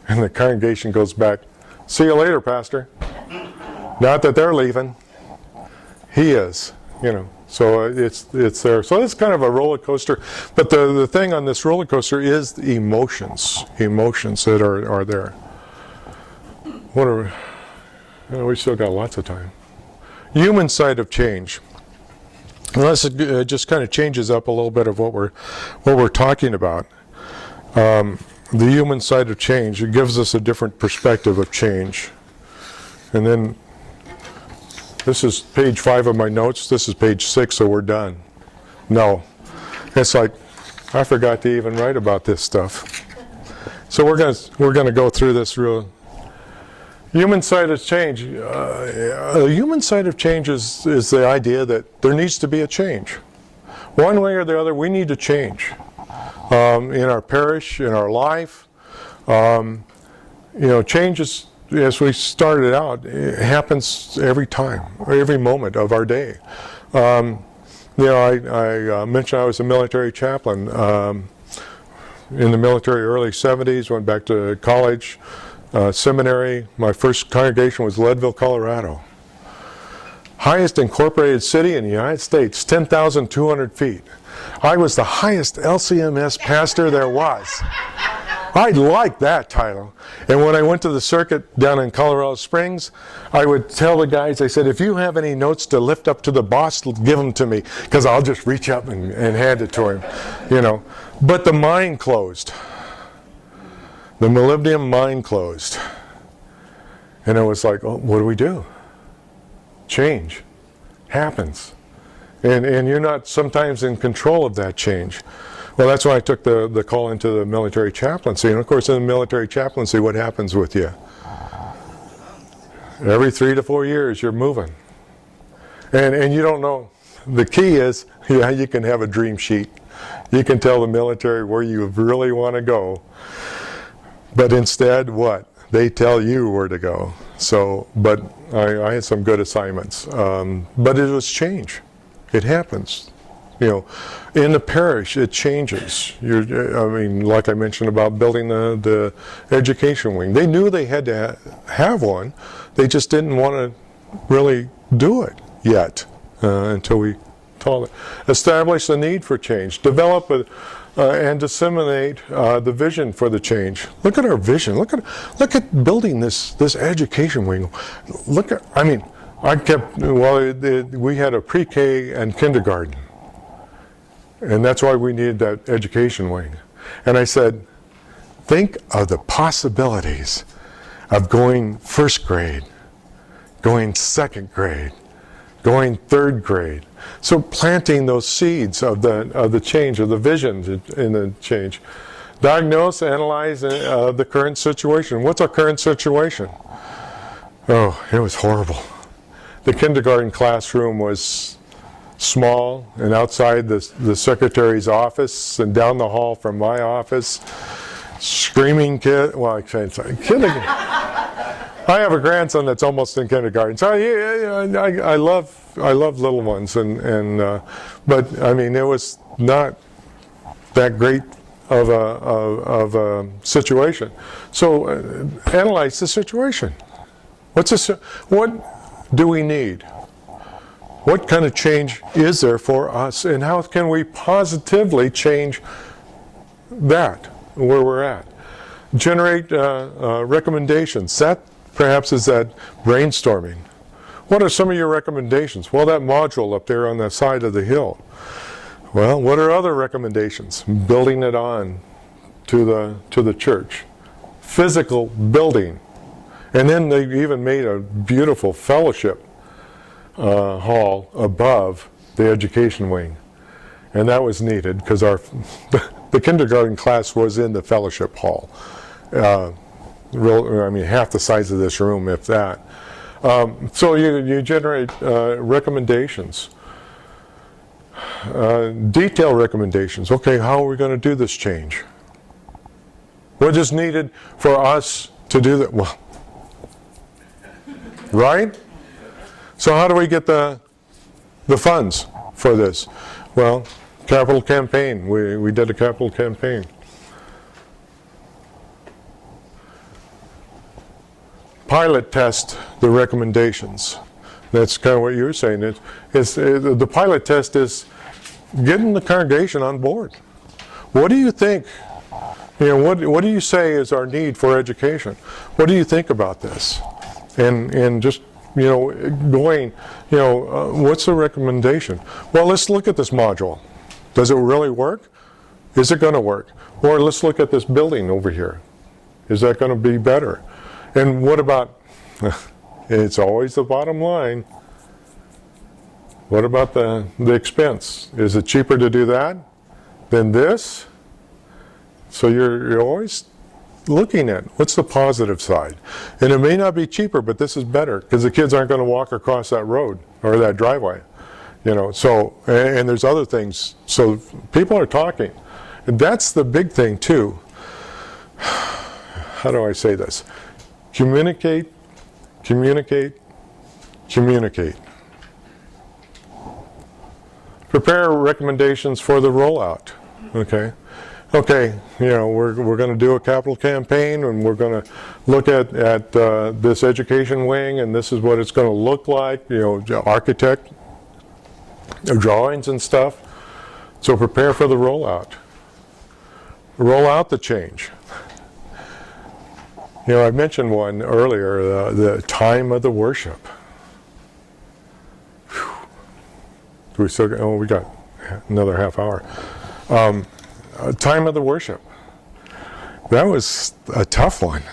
And the congregation goes back, "See you later, Pastor." Not that they're leaving. He is, So it's there. So it's kind of a roller coaster. But the thing on this roller coaster is the emotions that are there. We still got lots of time. Human side of change. Well, this just kind of changes up a little bit of what we're talking about. The human side of change. It gives us a different perspective of change. And then this is page 5 of my notes. This is page 6, so we're done. No. It's like, I forgot to even write about this stuff. So we're gonna go through this real. Human side of change. The human side of change is the idea that there needs to be a change. One way or the other, we need to change. In our parish, in our life. Change is, as we started out, it happens every time, every moment of our day. I mentioned I was a military chaplain. In the military, early 70s, went back to college, seminary. My first congregation was Leadville, Colorado. Highest incorporated city in the United States, 10,200 feet. I was the highest LCMS pastor there was. I liked that title. And when I went to the circuit down in Colorado Springs, I would tell the guys, I said, "If you have any notes to lift up to the boss, give them to me, because I'll just reach up and hand it to him." But the mind closed. The molybdenum mind closed. And it was like, "Oh, what do we do?" Change happens. And you're not sometimes in control of that change. Well, that's why I took the call into the military chaplaincy. And of course, in the military chaplaincy, what happens with you? Every 3 to 4 years, you're moving. And you don't know. the key is, yeah, you can have a dream sheet. You can tell the military where you really want to go. But instead, what? They tell you where to go. So, but I had some good assignments. But it was change. It happens. You know, in the parish, it changes. I mean, like I mentioned about building the education wing. They knew they had to have one. They just didn't want to really do it yet until we told it. Establish the need for change. Develop and disseminate the vision for the change. Look at our vision. Look at building this education wing. Look at, I mean, we had a pre-K and kindergarten. And that's why we needed that education wing. And I said, think of the possibilities of going first grade, going second grade, going third grade. So planting those seeds of the change, of the visions in the change. Diagnose, analyze the current situation. What's our current situation? Oh, it was horrible. The kindergarten classroom was small, and outside the secretary's office and down the hall from my office, screaming kid. Well, I can't say kindergarten. I have a grandson that's almost in kindergarten, so I love little ones, but I mean, it was not that great of a situation. So analyze the situation. What do we need? What kind of change is there for us, and how can we positively change that, where we're at? Generate recommendations. That perhaps is that brainstorming. What are some of your recommendations? Well, that module up there on the side of the hill. Well, what are other recommendations? Building it on to the church. Physical building. And then they even made a beautiful fellowship hall above the education wing, and that was needed because the kindergarten class was in the fellowship hall. I mean, half the size of this room, if that. So you generate recommendations, detailed recommendations. Okay, how are we going to do this change? What is needed for us to do that? Well, right? So how do we get the funds for this? Well, capital campaign. We did a capital campaign. Pilot test the recommendations. That's kind of what you were saying. The pilot test is getting the congregation on board. What do you think? You know, what do you say is our need for education? What do you think about this? And just, you know, going, you know, what's the recommendation? Well, let's look at this module. Does it really work? Is it going to work? Or let's look at this building over here. Is that going to be better? And what about, it's always the bottom line. What about the expense? Is it cheaper to do that than this? So you're always looking at what's the positive side. And it may not be cheaper, but this is better because the kids aren't going to walk across that road or that driveway. You know, so, and there's other things. So people are talking. And that's the big thing too. How do I say this? Communicate, communicate, communicate. Prepare recommendations for the rollout. Okay, you know, we're going to do a capital campaign, and we're going to look at this education wing, and this is what it's going to look like, you know, architect, drawings and stuff. So prepare for the rollout. Roll out the change. You know, I mentioned one earlier, the time of the worship. We got another half hour. Time of the worship. That was a tough one,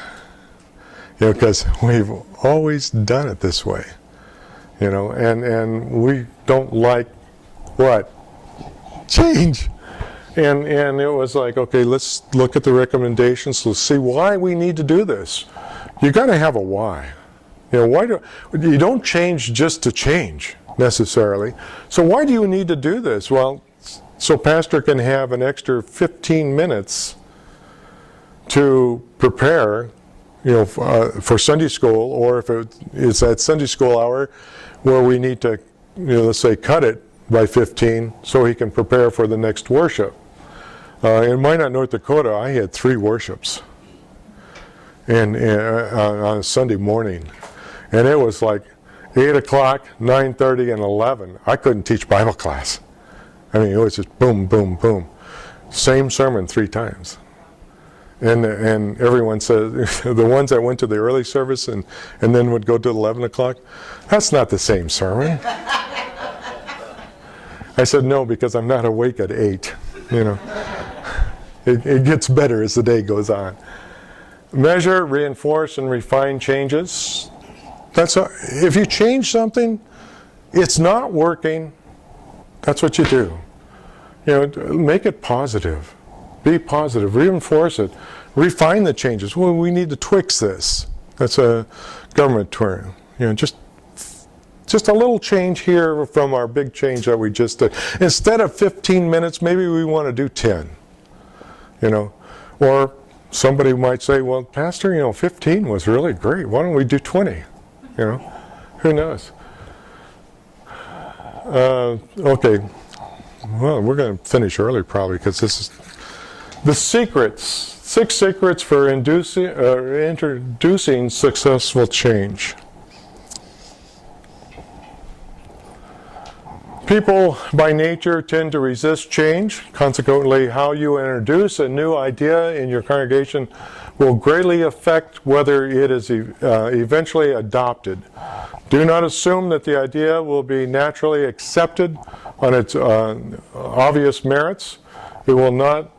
you know, because we've always done it this way, you know, and we don't like what? Change. And it was like, okay, let's look at the recommendations. Let's see why we need to do this. You got to have a why. You know, you don't change just to change. necessarily. So why do you need to do this? Well, so pastor can have an extra 15 minutes to prepare, for Sunday school, or if it's that Sunday school hour where we need to, let's say, cut it by 15 so he can prepare for the next worship. In Minot, North Dakota, I had 3 worships on a Sunday morning, and it was like 8 o'clock, 9:30, and 11. I couldn't teach Bible class. I mean, it was just boom, boom, boom. Same sermon 3 times. And everyone said, the ones that went to the early service and then would go to 11 o'clock, that's not the same sermon. I said, no, because I'm not awake at 8. It gets better as the day goes on. Measure, reinforce, and refine changes. If you change something, it's not working, that's what you do. Make it positive. Be positive. Reinforce it. Refine the changes. Well, we need to twix this. That's a government term. Just a little change here from our big change that we just did. Instead of 15 minutes, maybe we want to do 10. Or somebody might say, well, Pastor, 15 was really great. Why don't we do 20? Who knows? Okay. Well, we're going to finish early probably because this is the secrets. 6 secrets for introducing successful change. People by nature tend to resist change. Consequently, how you introduce a new idea in your congregation will greatly affect whether it is eventually adopted. Do not assume that the idea will be naturally accepted on its obvious merits. It will not.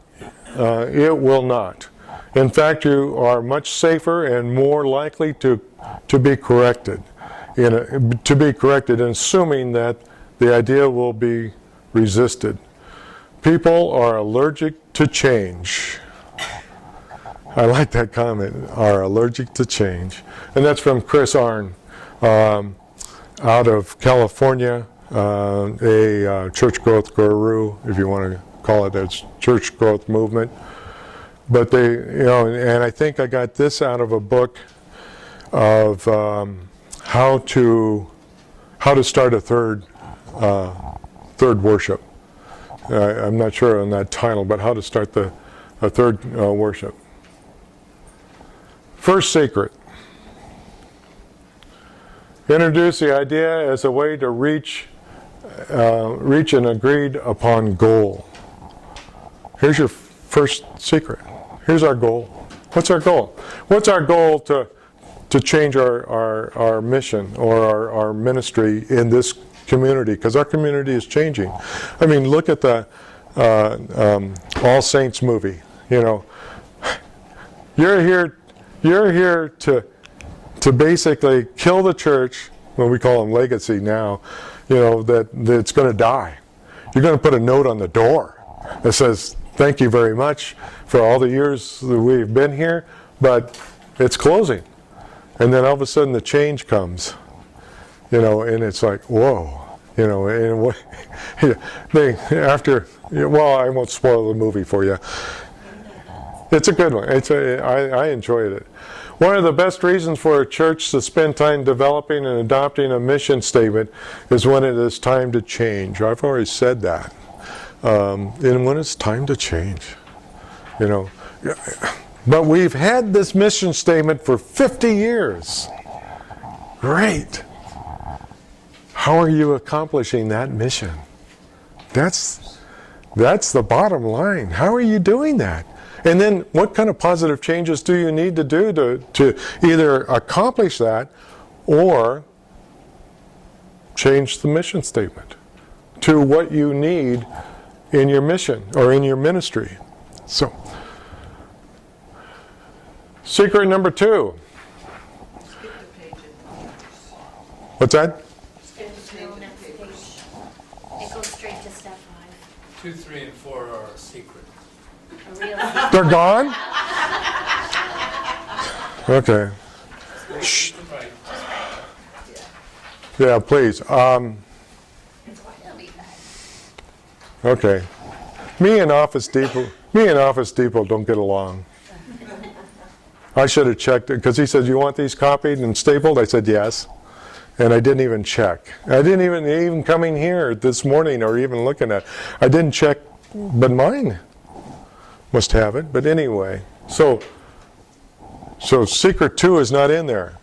In fact, you are much safer and more likely to be corrected in assuming that the idea will be resisted. People are allergic to change. I like that comment, are allergic to change. And that's from Chris Arnn out of California, a church growth guru, if you want to call it a church growth movement. But and I think I got this out of a book of how to start a third worship. I'm not sure on that title, but how to start a third worship. First secret. Introduce the idea as a way to reach an agreed upon goal. Here's your first secret. Here's our goal. What's our goal? What's our goal to change our mission or our ministry in this community? Because our community is changing. I mean, look at the All Saints movie. You're here to basically kill the church. Well, we call them legacy now. That it's going to die. You're going to put a note on the door that says, "Thank you very much for all the years that we've been here, but it's closing." And then all of a sudden the change comes, and it's like, whoa, and what, I won't spoil the movie for you. It's a good one. I enjoyed it. One of the best reasons for a church to spend time developing and adopting a mission statement is when it is time to change. I've already said that. And when it's time to change, But we've had this mission statement for 50 years. Great. How are you accomplishing that mission? That's the bottom line. How are you doing that? And then what kind of positive changes do you need to do to either accomplish that or change the mission statement to what you need in your mission or in your ministry? So, secret number 2. Skip the page. What's that? Skip the page. It goes straight to step 5. 2, 3, and 4 are a secret. Really? They're gone? Okay. Right. Yeah, please. Okay. Me and Office Depot don't get along. I should have checked it, because he said, you want these copied and stapled? I said, yes. And I didn't even check. I didn't even coming here this morning or even looking at it. I didn't check, but mine must have it. But anyway, so secret 2 is not in there.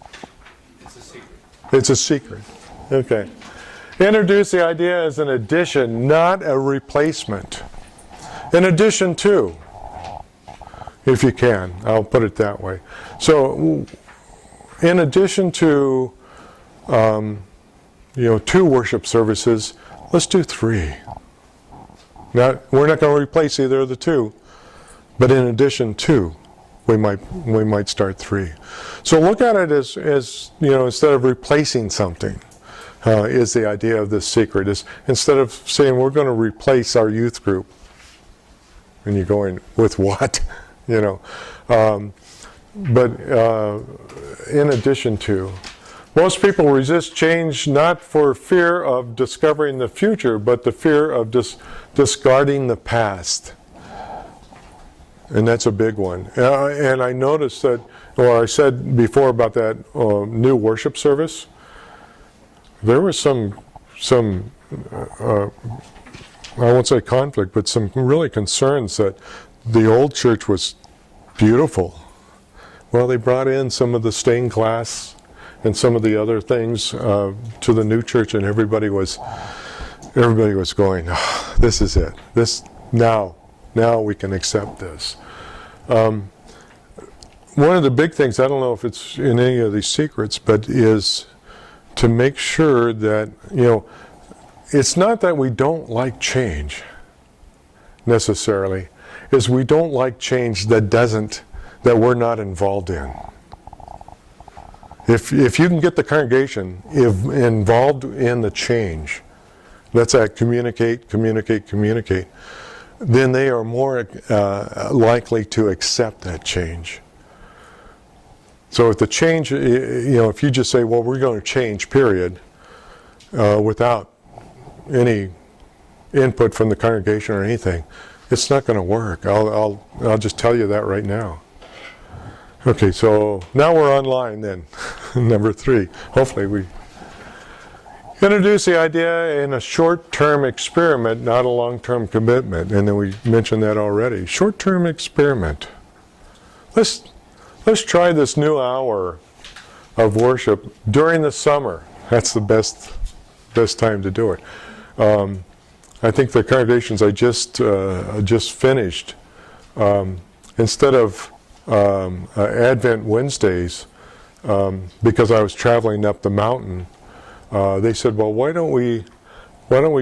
It's a secret. It's a secret. Okay. Introduce the idea as an addition, not a replacement. In addition to, if you can, I'll put it that way. So, in addition to, 2 worship services, let's do 3. Now, we're not going to replace either of the 2, but in addition to, we might start 3. So look at it as instead of replacing something, is the idea of this secret. Is instead of saying we're going to replace our youth group, and you're going, with what? But in addition to, most people resist change not for fear of discovering the future, but the fear of discarding the past. And that's a big one. And I noticed that, or I said before about that new worship service, there was some I won't say conflict, but some really concerns that the old church was beautiful. Well, they brought in some of the stained glass and some of the other things to the new church, and everybody was going, oh, this is it. Now we can accept this. One of the big things, I don't know if it's in any of these secrets, but is to make sure that, it's not that we don't like change necessarily, is we don't like change that we're not involved in. If you can get the congregation involved in the change, let's communicate, then they are more likely to accept that change. So if the change, if you just say, well, we're going to change, period, without any input from the congregation or anything, it's not going to work. I'll just tell you that right now. Okay, so now we're online then. Number 3. Hopefully we introduce the idea in a short-term experiment, not a long-term commitment. And then we mentioned that already. Short-term experiment. Let's try this new hour of worship during the summer. That's the best time to do it. I think the congregations I just finished, instead of Advent Wednesdays, because I was traveling up the mountain, they said, well, why don't we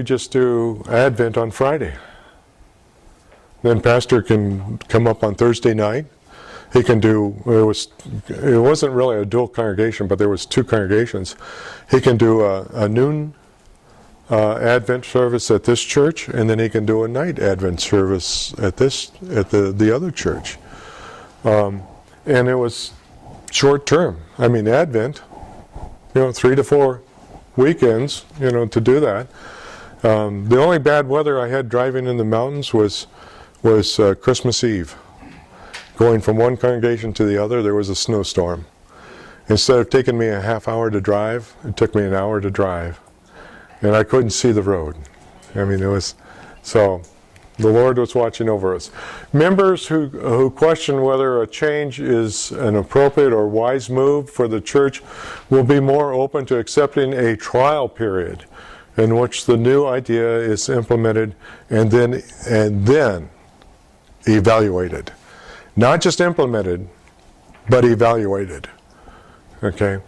just do Advent on Friday? Then pastor can come up on Thursday night. He can do, it wasn't really a dual congregation, but there was 2 congregations. He can do a noon Advent service at this church, and then he can do a night Advent service at the other church. And it was short term. I mean, Advent, 3 to 4 weekends, to do that. The only bad weather I had driving in the mountains was Christmas Eve. Going from one congregation to the other, there was a snowstorm. Instead of taking me a half hour to drive, it took me an hour to drive. And I couldn't see the road. I mean, so the Lord was watching over us. Members who question whether a change is an appropriate or wise move for the church will be more open to accepting a trial period in which the new idea is implemented and then evaluated. Not just implemented, but evaluated. Okay?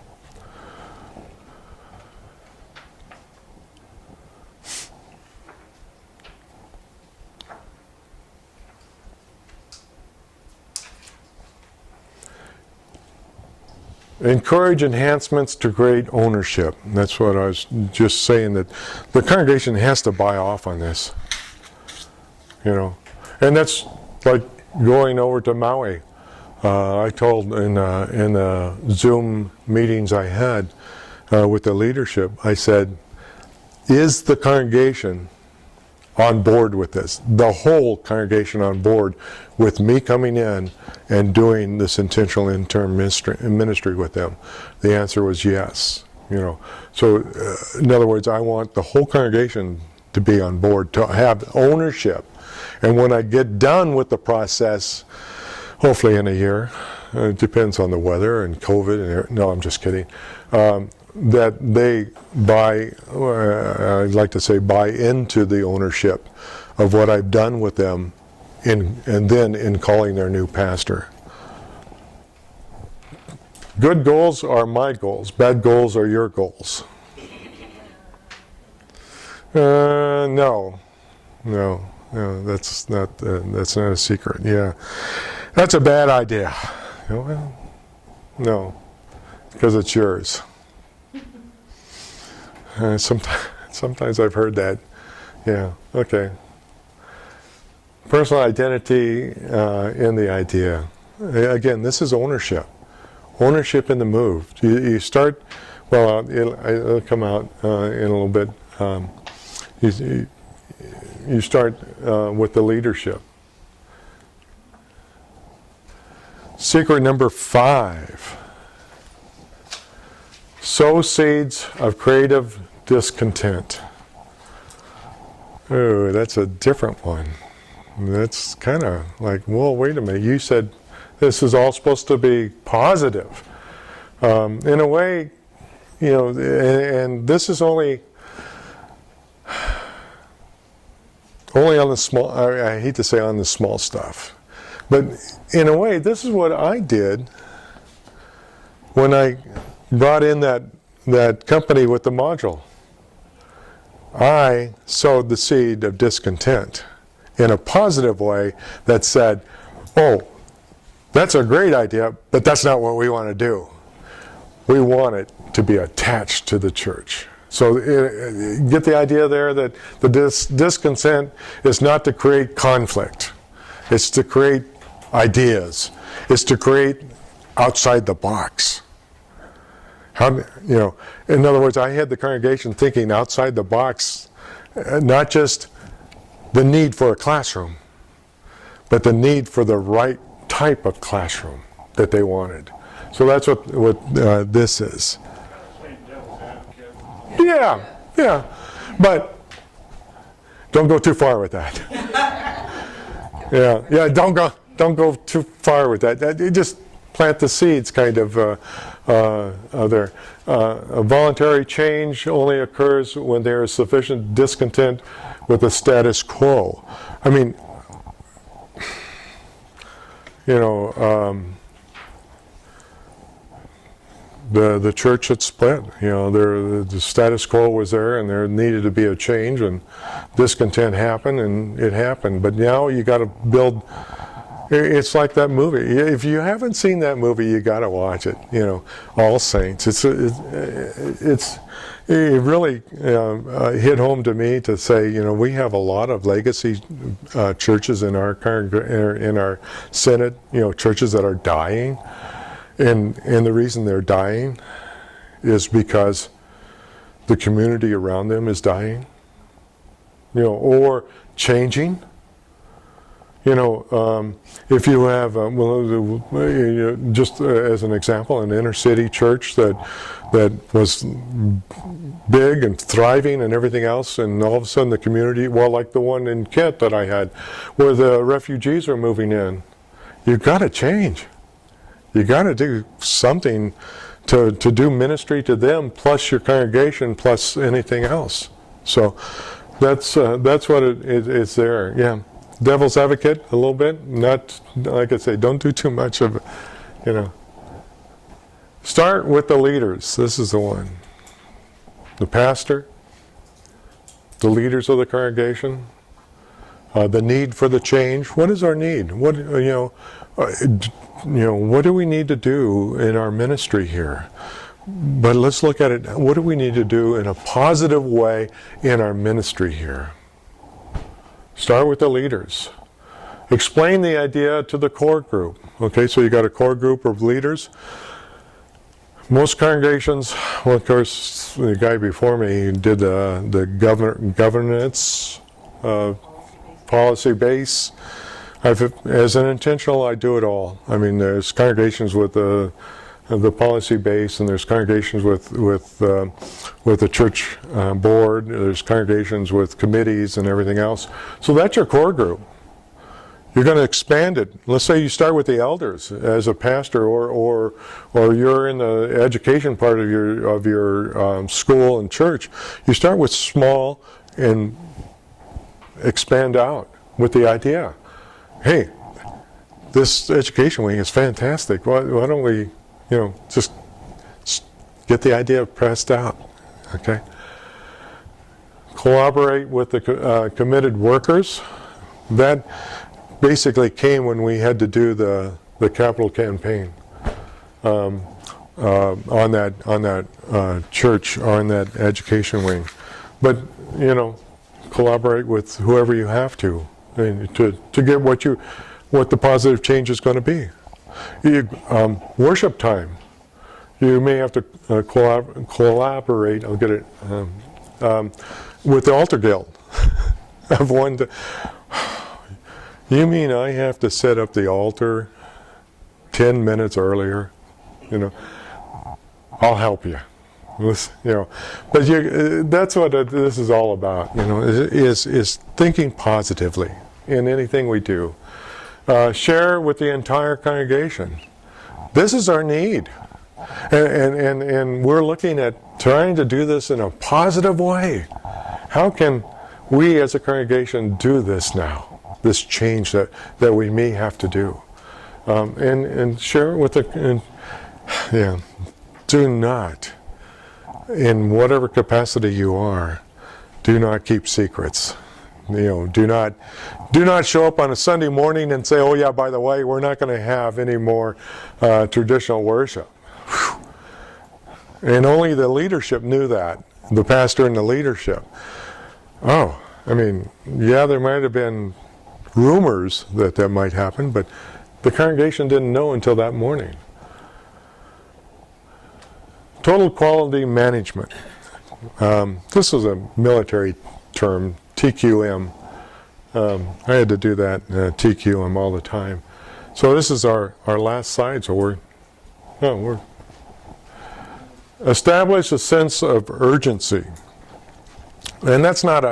Encourage enhancements to create ownership. That's what I was just saying, that the congregation has to buy off on this. And that's like going over to Maui. I told in the Zoom meetings I had with the leadership, I said, is the congregation on board with this, the whole congregation on board with me coming in and doing this intentional interim ministry with them? The answer was yes. So in other words, I want the whole congregation to be on board, to have ownership. And when I get done with the process, hopefully in a year, it depends on the weather and COVID, no, I'm just kidding, that they I'd like to say buy into the ownership of what I've done with them and then in calling their new pastor. Good goals are my goals. Bad goals are your goals. No, that's not a secret. Yeah, that's a bad idea. Well, no, because it's yours. Sometimes I've heard that. Yeah. Okay. Personal identity in the idea. Again, this is ownership. Ownership in the move. You start, well, it'll come out in a little bit. You start with the leadership. Secret number 5. Sow seeds of creative discontent. Oh, that's a different one. That's kind of like, well, wait a minute. You said this is all supposed to be positive. In a way, and this is only on the small, I hate to say on the small stuff. But in a way, this is what I did when I brought in that company with the module. I sowed the seed of discontent in a positive way that said, oh, that's a great idea, but that's not what we want to do. We want it to be attached to the church. So get the idea there that the discontent is not to create conflict. It's to create ideas. It's to create outside the box. In other words, I had the congregation thinking outside the box, not just the need for a classroom, but the need for the right type of classroom that they wanted. So that's what this is. Yeah, but don't go too far with that. Yeah, don't go too far with that. You just plant the seeds, kind of there. A voluntary change only occurs when there is sufficient discontent with the status quo. I mean, the church had split. The status quo was there, and there needed to be a change, and discontent happened, and it happened. But now you got to build. It's like that movie. If you haven't seen that movie, you got to watch it. All Saints. It really hit home to me to say, we have a lot of legacy churches in our Senate. Churches that are dying. And the reason they're dying is because the community around them is dying, or changing. If you have, just as an example, an inner city church that was big and thriving and everything else, and all of a sudden the community, like the one in Kent that I had, where the refugees are moving in, you've got to change. You got to do something to do ministry to them, plus your congregation, plus anything else. So that's what it's there. Yeah, devil's advocate a little bit. Not like I say, don't do too much of it. Start with the leaders. This is the one. The pastor, the leaders of the congregation, the need for the change. What is our need? What what do we need to do in our ministry here? But let's look at it. What do we need to do in a positive way in our ministry here? Start with the leaders. Explain the idea to the core group. Okay, so you got a core group of leaders. Most congregations, of course, the guy before me did the governance policy base. As an intentional, I do it all. I mean, there's congregations with the policy base, and there's congregations with the church board. There's congregations with committees and everything else. So that's your core group. You're going to expand it. Let's say you start with the elders as a pastor, or you're in the education part of your school and church. You start with small and expand out with the idea. Hey, this education wing is fantastic. Why don't we, just get the idea pressed out, okay? Collaborate with the committed workers. That basically came when we had to do the capital campaign on that church, on that education wing. But collaborate with whoever you have to get what the positive change is going to be. Worship time. You may have to collaborate. I'll get it with the altar guild. I've wondered. You mean I have to set up the altar 10 minutes earlier? I'll help you. But that's what this is all about. Is thinking positively in anything we do. Share with the entire congregation. This is our need, and we're looking at trying to do this in a positive way. How can we as a congregation do this now? This change that we may have to do, and share it with do not, in whatever capacity you are, do not keep secrets. Do not show up on a Sunday morning and say, oh yeah, by the way, we're not going to have any more traditional worship. Whew. And only the leadership knew that, the pastor and the leadership. Oh, I mean, yeah, there might have been rumors that might happen, but the congregation didn't know until that morning. Total quality management. This is a military term, TQM. I had to do that, TQM, all the time. So this is our last slide. So we're establish a sense of urgency, and that's not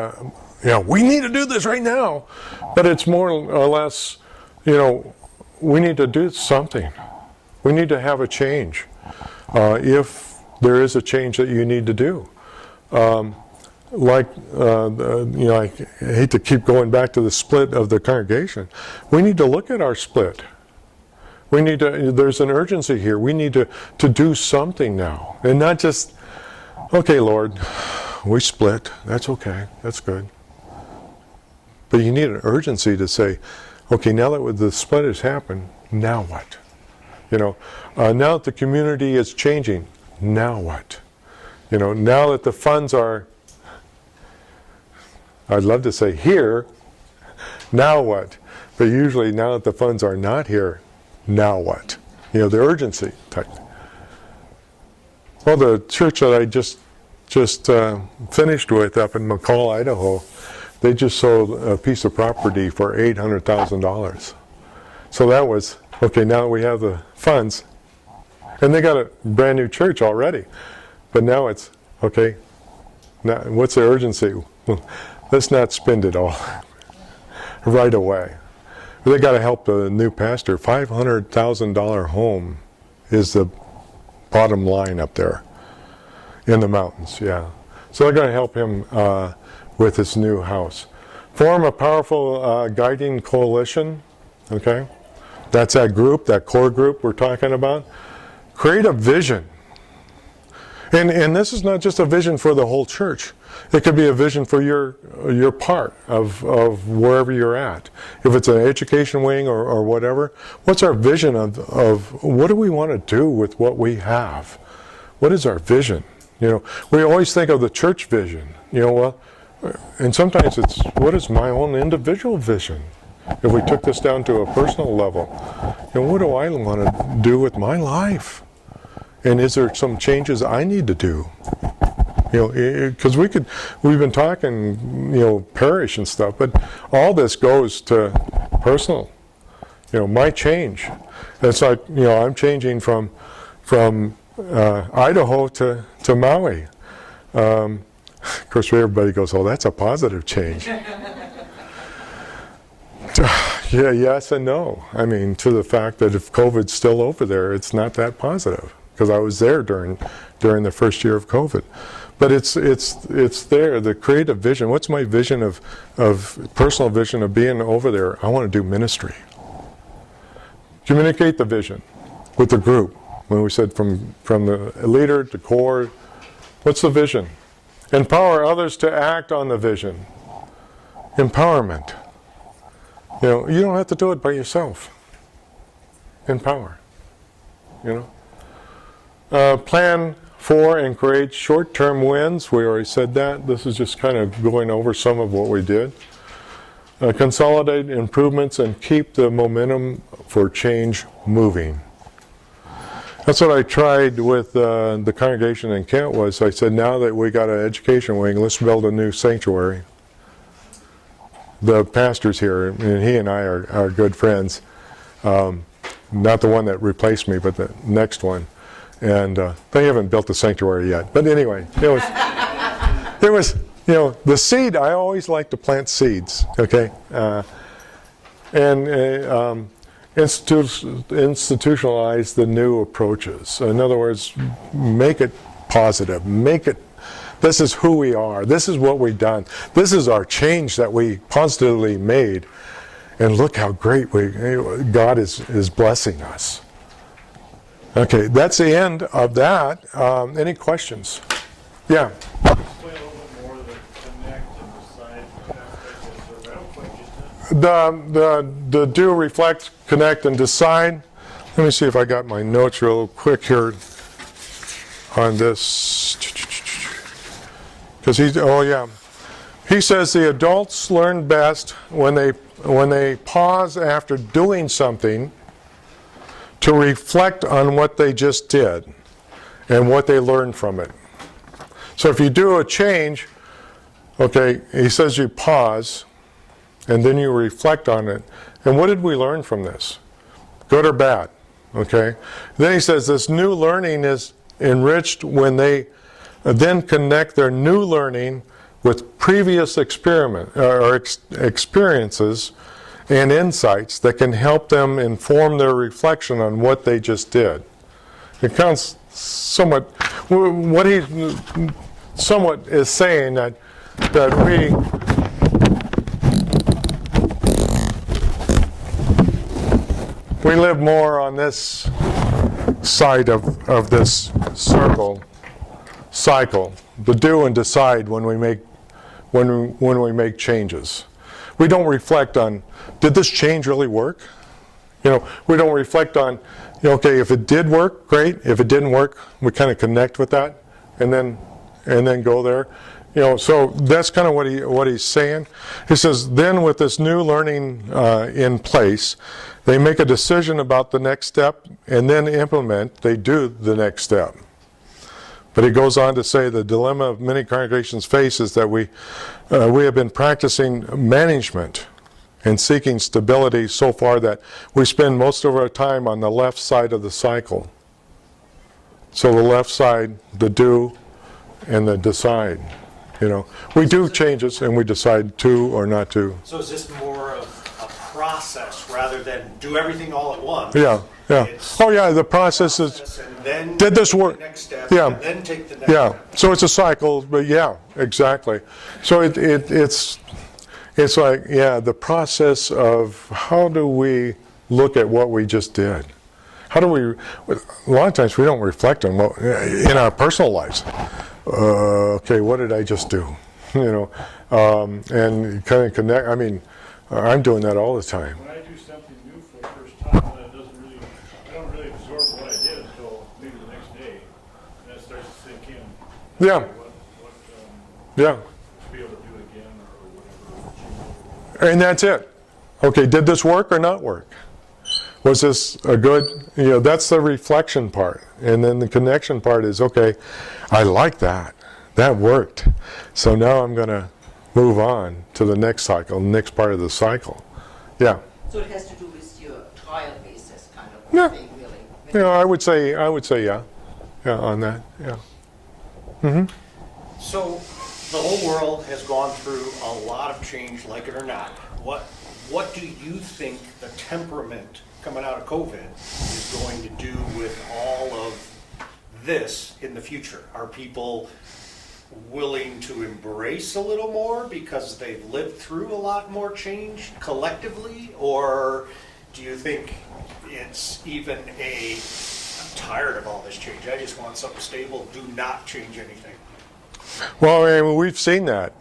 we need to do this right now, but it's more or less, we need to do something. We need to have a change, if there is a change that you need to do. I hate to keep going back to the split of the congregation. We need to look at our split. There's an urgency here. We need to do something now, and not just, okay, Lord, we split. That's okay. That's good. But you need an urgency to say, okay, now that the split has happened, now what? Now that the community is changing, now what? Now that the funds are, I'd love to say here, now what? But usually now that the funds are not here, now what? The urgency type. Well, the church that I just finished with up in McCall, Idaho, they just sold a piece of property for $800,000. So that was, okay, now we have the funds. And they got a brand new church already. But now it's, okay, now what's the urgency? Well, let's not spend it all right away. They got to help the new pastor. $500,000 home is the bottom line up there in the mountains, yeah. So they're going to help him with his new house. Form a powerful guiding coalition, okay? That's that group, that core group we're talking about. Create a vision. And this is not just a vision for the whole church. It could be a vision for your part of wherever you're at. If it's an education wing or whatever, what's our vision of what do we want to do with what we have? What is our vision? We always think of the church vision. And sometimes it's, what is my own individual vision? If we took this down to a personal level, what do I want to do with my life? And is there some changes I need to do? Because we've been talking, parish and stuff, but all this goes to personal. My change. It's like, I'm changing from Idaho to Maui. Of course, everybody goes, "Oh, that's a positive change." Yeah, yes and no. I mean, to the fact that if COVID's still over there, it's not that positive, because I was there during the first year of COVID. But it's there, the creative vision. What's my vision of personal vision of being over there? I want to do ministry. Communicate the vision with the group. When we said from the leader to core, what's the vision? Empower others to act on the vision. Empowerment. You don't have to do it by yourself. Empower. Plan for and create short-term wins. We already said that. This is just kind of going over some of what we did. Consolidate improvements and keep the momentum for change moving. That's what I tried with the congregation in Kent. I said, now that we got an education wing, let's build a new sanctuary. The pastor's here, and he and I are good friends. Not the one that replaced me, but the next one. And they haven't built the sanctuary yet. But anyway, it was the seed. I always like to plant seeds, okay? And institutionalize the new approaches. In other words, make it positive. This is who we are. This is what we've done. This is our change that we positively made. And look how great God is blessing us. Okay, that's the end of that. Any questions? Yeah. Explain a little bit more the connect and decide aspect. I don't quite get that. The do, reflect, connect, and decide. Let me see if I got my notes real quick here on this. Because he says the adults learn best when they pause after doing something to reflect on what they just did and what they learned from it. So if you do a change, okay, he says you pause and then you reflect on it. And what did we learn from this? Good or bad? Okay. Then he says this new learning is enriched when they then connect their new learning with previous experiences and insights that can help them inform their reflection on what they just did. It counts somewhat, what he somewhat is saying that we live more on this side of this cycle, the do and decide when we make changes. We don't reflect on, did this change really work? We don't reflect on, okay, if it did work, great. If it didn't work, we kind of connect with that and then go there. So that's kind of what he's saying. He says, then with this new learning in place, they make a decision about the next step and then they do the next step. But he goes on to say the dilemma of many congregations face is that we have been practicing management and seeking stability so far that we spend most of our time on the left side of the cycle. So the left side, the do and the decide. We do changes and we decide to or not to. So is this more of a process rather than do everything all at once? Yeah. The process is, and then did this work? The next step, Yeah. and then take the next step. So it's a cycle, but yeah, exactly. So it's like, the process of how do we look at what we just did? How do we, a lot of times we don't reflect on what, in our personal lives. Okay, what did I just do? And kind of connect, I'm doing that all the time. When I do something new for the first time, I don't really absorb what I did until maybe the next day. And that starts to sink in. Yeah. To be able to do it again or whatever. And that's it. Okay, did this work or not work? Was this a good, that's the reflection part. And then the connection part is, okay, I like that. that worked. So now I'm going to move on to the next cycle, next part of the cycle. Yeah. So it has to do with your trial basis kind of Yeah. thing, really. Yeah, I would say yeah. Yeah, on that. Yeah. So the whole world has gone through a lot of change, like it or not. What do you think the temperament coming out of COVID is going to do with all of this in the future? Are people willing to embrace a little more because they've lived through a lot more change collectively? Or do you think it's even I'm tired of all this change, I just want something stable, do not change anything? Well, I mean, we've seen that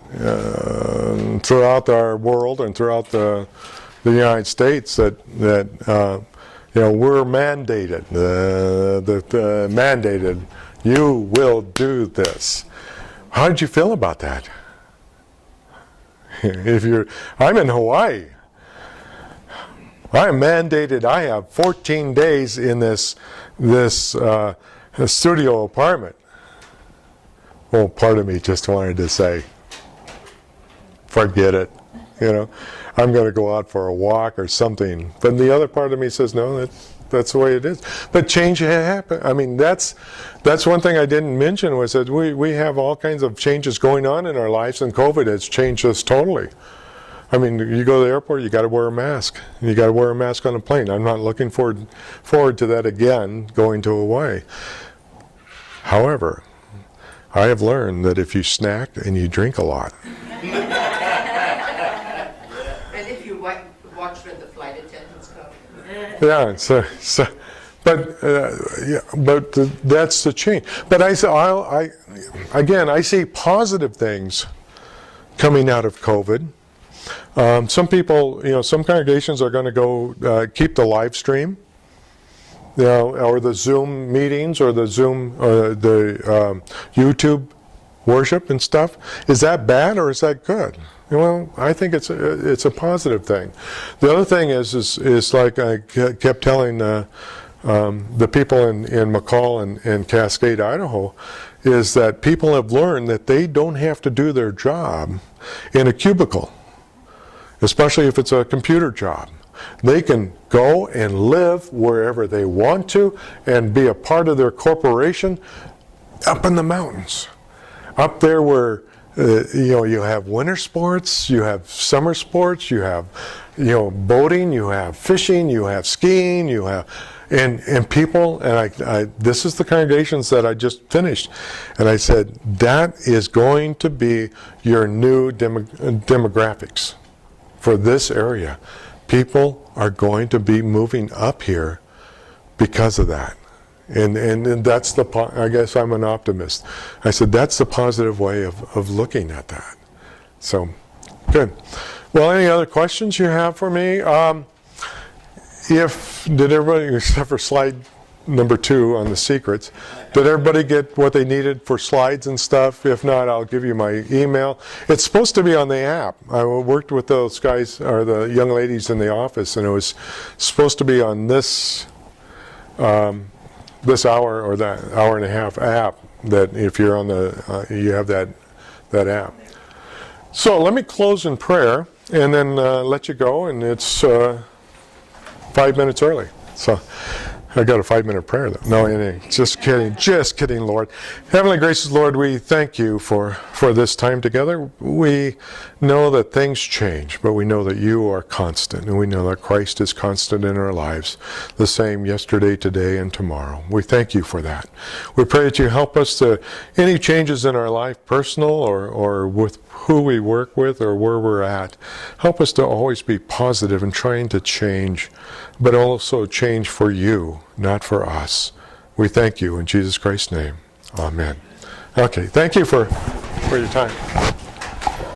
throughout our world and throughout the United States that we're mandated. Mandated. You will do this. How did you feel about that? I'm in Hawaii. I am mandated. I have 14 days in this studio apartment. Well, part of me just wanted to say, forget it. I'm going to go out for a walk or something. But the other part of me says, no, that's the way it is. But change happen. I mean, that's one thing I didn't mention was that we have all kinds of changes going on in our lives, and COVID has changed us totally. I mean, you go to the airport, you got to wear a mask. You got to wear a mask on a plane. I'm not looking forward to that again, going to Hawaii. However, I have learned that if you snack and you drink a lot, And if you watch when the flight attendants come. yeah. But that's the change. But I see positive things coming out of COVID. Some people, some congregations are going to go keep the live stream. Or the Zoom meetings, or the Zoom, or the YouTube worship and stuff. Is that bad or is that good? Well, I think it's a positive thing. The other thing is like I kept telling the people in McCall and Cascade, Idaho, is that people have learned that they don't have to do their job in a cubicle, especially if it's a computer job. They can go and live wherever they want to and be a part of their corporation up in the mountains. Up there where, you have winter sports, you have summer sports, you have, boating, you have fishing, you have skiing, you have, and people, and this is the congregations that I just finished, and I said, that is going to be your new demographics for this area. People are going to be moving up here because of that. And that's I guess I'm an optimist. I said, that's the positive way of looking at that. So, good. Well, any other questions you have for me? Did everybody, except for slide number 2 on the secrets, did everybody get what they needed for slides and stuff? If not, I'll give you my email. It's supposed to be on the app. I worked with those guys, or the young ladies in the office, and it was supposed to be on this hour or that hour and a half app, that if you're on you have that app. So let me close in prayer and then let you go, and it's 5 minutes early. So I got a 5-minute prayer though. No, just kidding, Lord. Heavenly gracious Lord, we thank you for this time together. We know that things change, but we know that you are constant, and we know that Christ is constant in our lives, the same yesterday, today, and tomorrow. We thank you for that. We pray that you help us to any changes in our life, personal or with who we work with or where we're at. Help us to always be positive and trying to change, but also change for you, not for us. We thank you in Jesus Christ's name. Amen. Okay, thank you for your time.